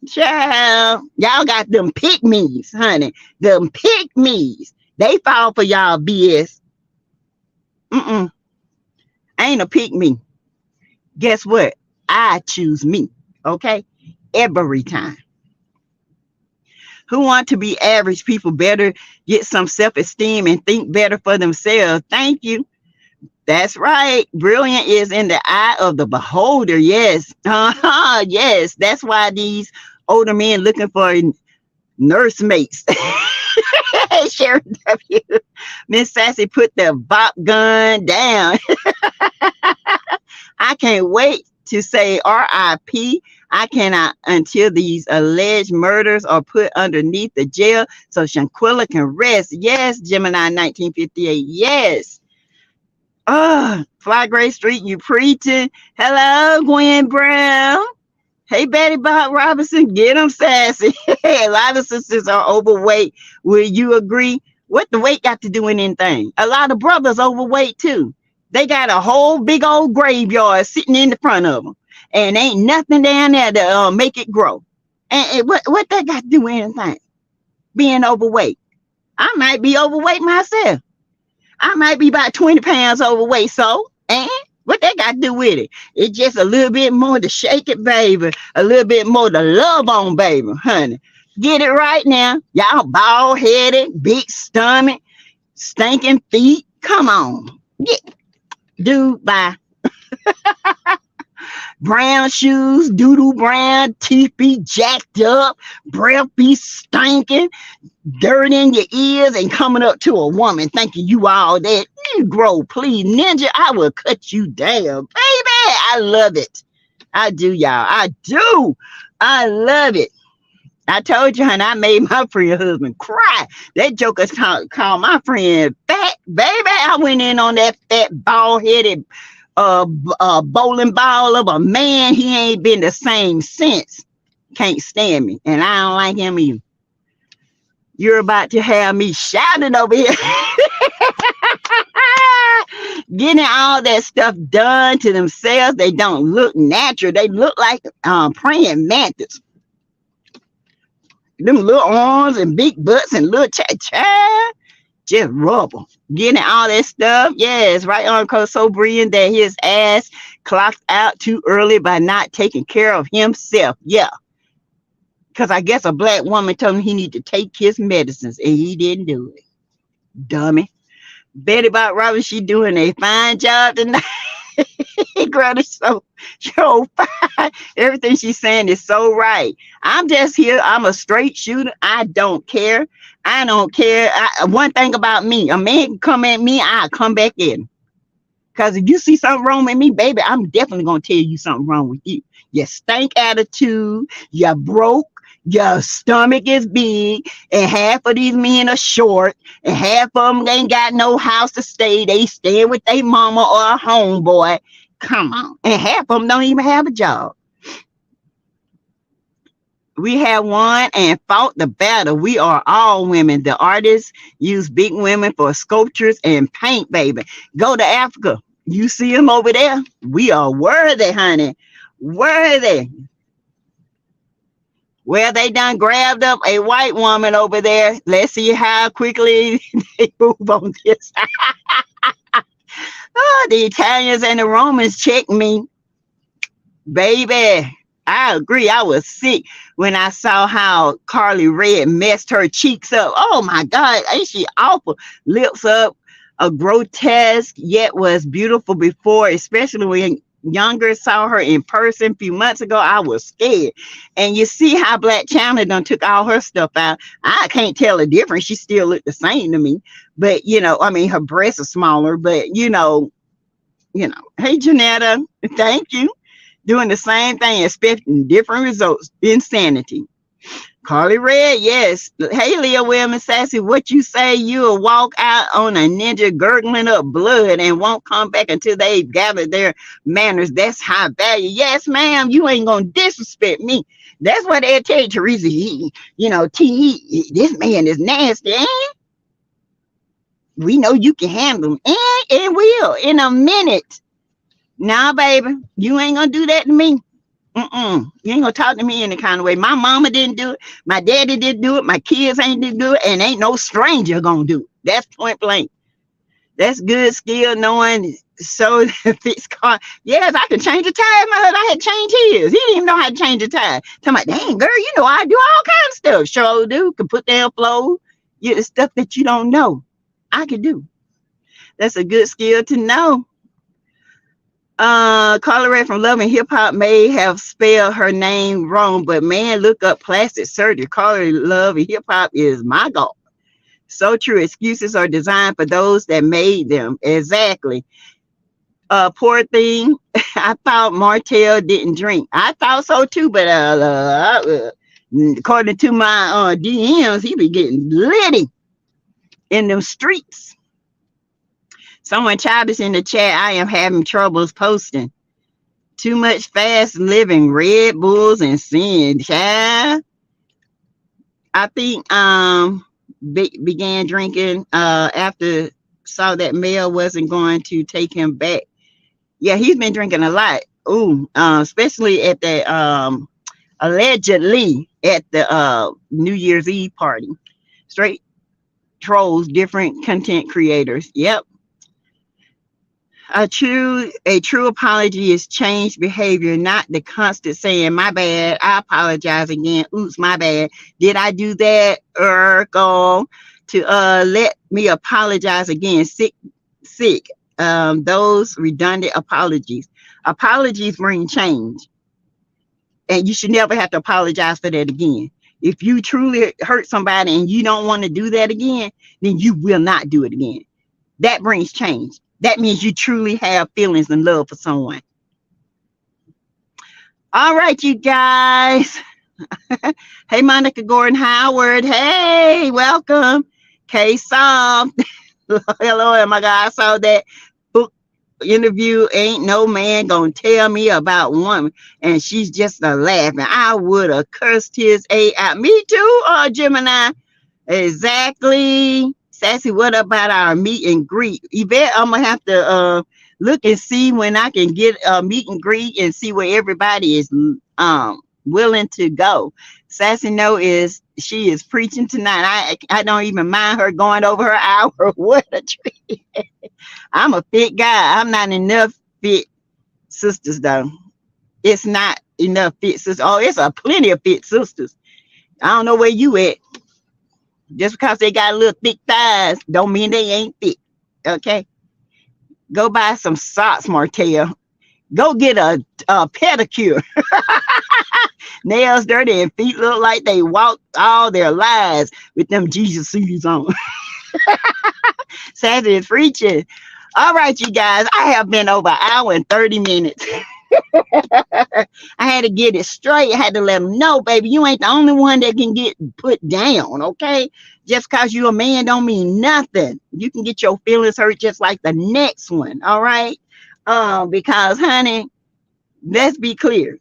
Child, y'all got them pick-me's, honey. Them pick-me's. They fall for y'all BS. I ain't a pick-me. Guess what? I choose me. Okay? Every time. Who want to be average people better get some self-esteem and think better for themselves? Thank you. That's right. Brilliant is in the eye of the beholder. Yes. Yes. That's why these older men looking for nursemates. Sharon W. Miss Sassy put the bop gun down. I can't wait to say RIP. I cannot until these alleged murders are put underneath the jail so Shanquila can rest. Yes, Gemini 1958. Yes. Fly Gray Street, you preaching. Hello, Gwen Brown. Hey, Betty Bob Robinson, get them sassy. A lot of sisters are overweight. Will you agree? What the weight got to do with anything? A lot of brothers overweight too. They got a whole big old graveyard sitting in the front of them. And ain't nothing down there to make it grow. And what that got to do with anything? Being overweight. I might be overweight myself. I might be about 20 pounds overweight. So, and what that got to do with it? It's just a little bit more to shake it, baby. A little bit more to love on, baby, honey. Get it right now. Y'all bald-headed, big stomach, stinking feet. Come on. Dude, bye. Brown shoes, doodle brown, teeth be jacked up, breath be stinking, dirt in your ears, and coming up to a woman thinking you all that. Negro, please, ninja, I will cut you down. Baby, I love it. I do, y'all. I do. I love it. I told you, honey, I made my friend husband cry. That joker called my friend fat. Baby, I went in on that fat, bald-headed bowling ball of a man. He ain't been the same since. Can't stand me. And I don't like him either. You're about to have me shouting over here. Getting all that stuff done to themselves. They don't look natural. They look like praying mantis. Them little arms and big butts and little child. Just rubber. Getting all that stuff. Yes, right on. Cause so brilliant that his ass clocked out too early by not taking care of himself. Yeah. Because I guess a black woman told him he need to take his medicines and he didn't do it. Dummy. Betty Bob Robinson, she doing a fine job tonight. Girl, is so fine. Everything she's saying is so right. I'm just here. I'm a straight shooter. I don't care. I don't care. One thing about me, a man can come at me, I'll come back at him. Because if you see something wrong with me, baby, I'm definitely going to tell you something wrong with you. Your stank attitude, you're broke, your stomach is big, and half of these men are short, and half of them ain't got no house to stay. They staying with their mama or a homeboy. Come on. And half of them don't even have a job. We have won and fought the battle. We are all women. The artists use big women for sculptures and paint, baby. Go to Africa. You see them over there? We are worthy, honey. Worthy. Well, they done grabbed up a white woman over there. Let's see how quickly they move on this. Oh, the Italians and the Romans checked me. Baby, I agree. I was sick when I saw how Carly Red messed her cheeks up. Oh, my God. Ain't she awful? Lips up, a grotesque, yet was beautiful before, especially when younger saw her in person a few months ago, I was scared. And you see how Black China done took all her stuff out. I can't tell the difference. She still looked the same to me. But I mean, her breasts are smaller, but hey Janetta, thank you. Doing the same thing, expecting different results. Insanity. Carly Red, yes. Hey, Leah Williams Sassy, what you say? You'll walk out on a ninja gurgling up blood and won't come back until they've gathered their manners. That's high value. Yes, ma'am. You ain't gonna disrespect me. That's what they tell you, Teresa. This man is nasty. We know you can handle him. And it will in a minute. Nah, baby, you ain't gonna do that to me. You ain't gonna talk to me any kind of way. My mama didn't do it. My daddy didn't do it. My kids ain't didn't do it. And ain't no stranger gonna do it. That's point blank. That's good skill knowing so fix car. Yes, I can change a tire. My husband, I had to change his. He didn't even know how to change a tire. Talking about, dang girl, I do all kinds of stuff. Sure do. Can put down flow. The stuff that you don't know. I can do. That's a good skill to know. Carla Ray from Love and Hip Hop may have spelled her name wrong, but man, look up plastic surgery. Carla Love and Hip Hop is my God. So true. Excuses are designed for those that made them. Exactly. Poor thing. I thought Martel didn't drink. I thought so too, but according to my DMs, he be getting litty in them streets. Someone childish in the chat. I am having troubles posting. Too much fast living, Red Bulls and sin. Child. I think began drinking after saw that Mel wasn't going to take him back. Yeah, he's been drinking a lot. Ooh, especially at the allegedly at the New Year's Eve party. Straight trolls, different content creators. Yep. A true apology is changed behavior, not the constant saying, my bad, I apologize again, oops, my bad, did I do that, Urkel, to let me apologize again, sick, those redundant apologies bring change, and you should never have to apologize for that again. If you truly hurt somebody and you don't want to do that again, then you will not do it again. That brings change. That means you truly have feelings and love for someone. All right, you guys. Hey, Monica Gordon Howard. Hey, welcome. K-Soft. Hello, oh my God. I saw that book interview. Ain't no man gonna tell me about woman. And she's just a laughing. I would have cursed his A out. Me too, Gemini. Exactly. Sassy, what about our meet and greet? Yvette, I'm gonna have to look and see when I can get a meet and greet and see where everybody is willing to go. Sassy she is preaching tonight. I don't even mind her going over her hour. What a treat. I'm a fit guy. I'm not enough fit sisters though. It's not enough fit sisters. Oh, it's a plenty of fit sisters. I don't know where you at. Just because they got a little thick thighs don't mean they ain't thick. Okay. Go buy some socks, Martel. Go get a pedicure. Nails dirty and feet look like they walked all their lives with them Jesus shoes on. Saturday is preaching. All right, you guys. I have been over an hour and 30 minutes. I had to get it straight. I had to let them know, baby, you ain't the only one that can get put down, okay? Just because you're a man don't mean nothing. You can get your feelings hurt just like the next one, all right? Because, honey, let's be clear.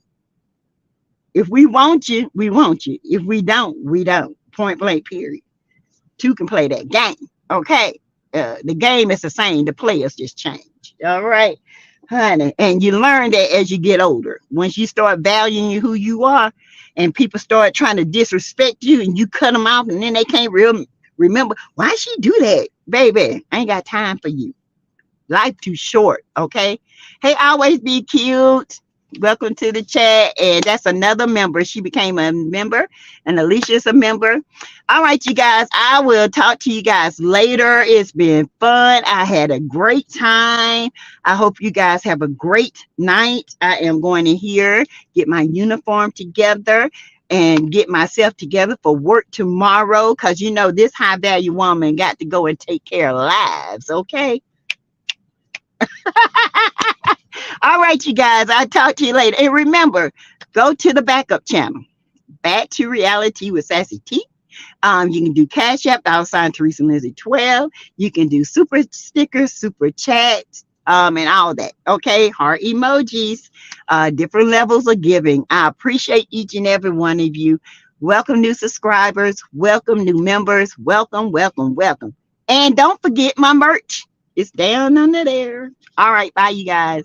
If we want you, we want you. If we don't, we don't. Point blank, period. Two can play that game, okay? The game is the same. The players just change, all right? Honey, and you learn that as you get older. Once you start valuing who you are and people start trying to disrespect you and you cut them off and then they can't remember, why she do that? Baby, I ain't got time for you. Life too short, okay? Hey, always be cute. Welcome to the chat. And that's another member. She became a member, and Alicia's a member. All right, you guys. I will talk to you guys later. It's been fun. I had a great time. I hope you guys have a great night. I am going to here, get my uniform together and get myself together for work tomorrow. Because you know, this high value woman got to go and take care of lives. Okay. All right, you guys. I'll talk to you later. And remember, go to the backup channel, Back to Reality with Sassy T. You can do Cash App, $Teresa Lindsay 12. You can do super stickers, super chats, and all that. Okay, heart emojis, different levels of giving. I appreciate each and every one of you. Welcome new subscribers, welcome new members, welcome, welcome, welcome. And don't forget my merch. It's down under there. All right, bye, you guys.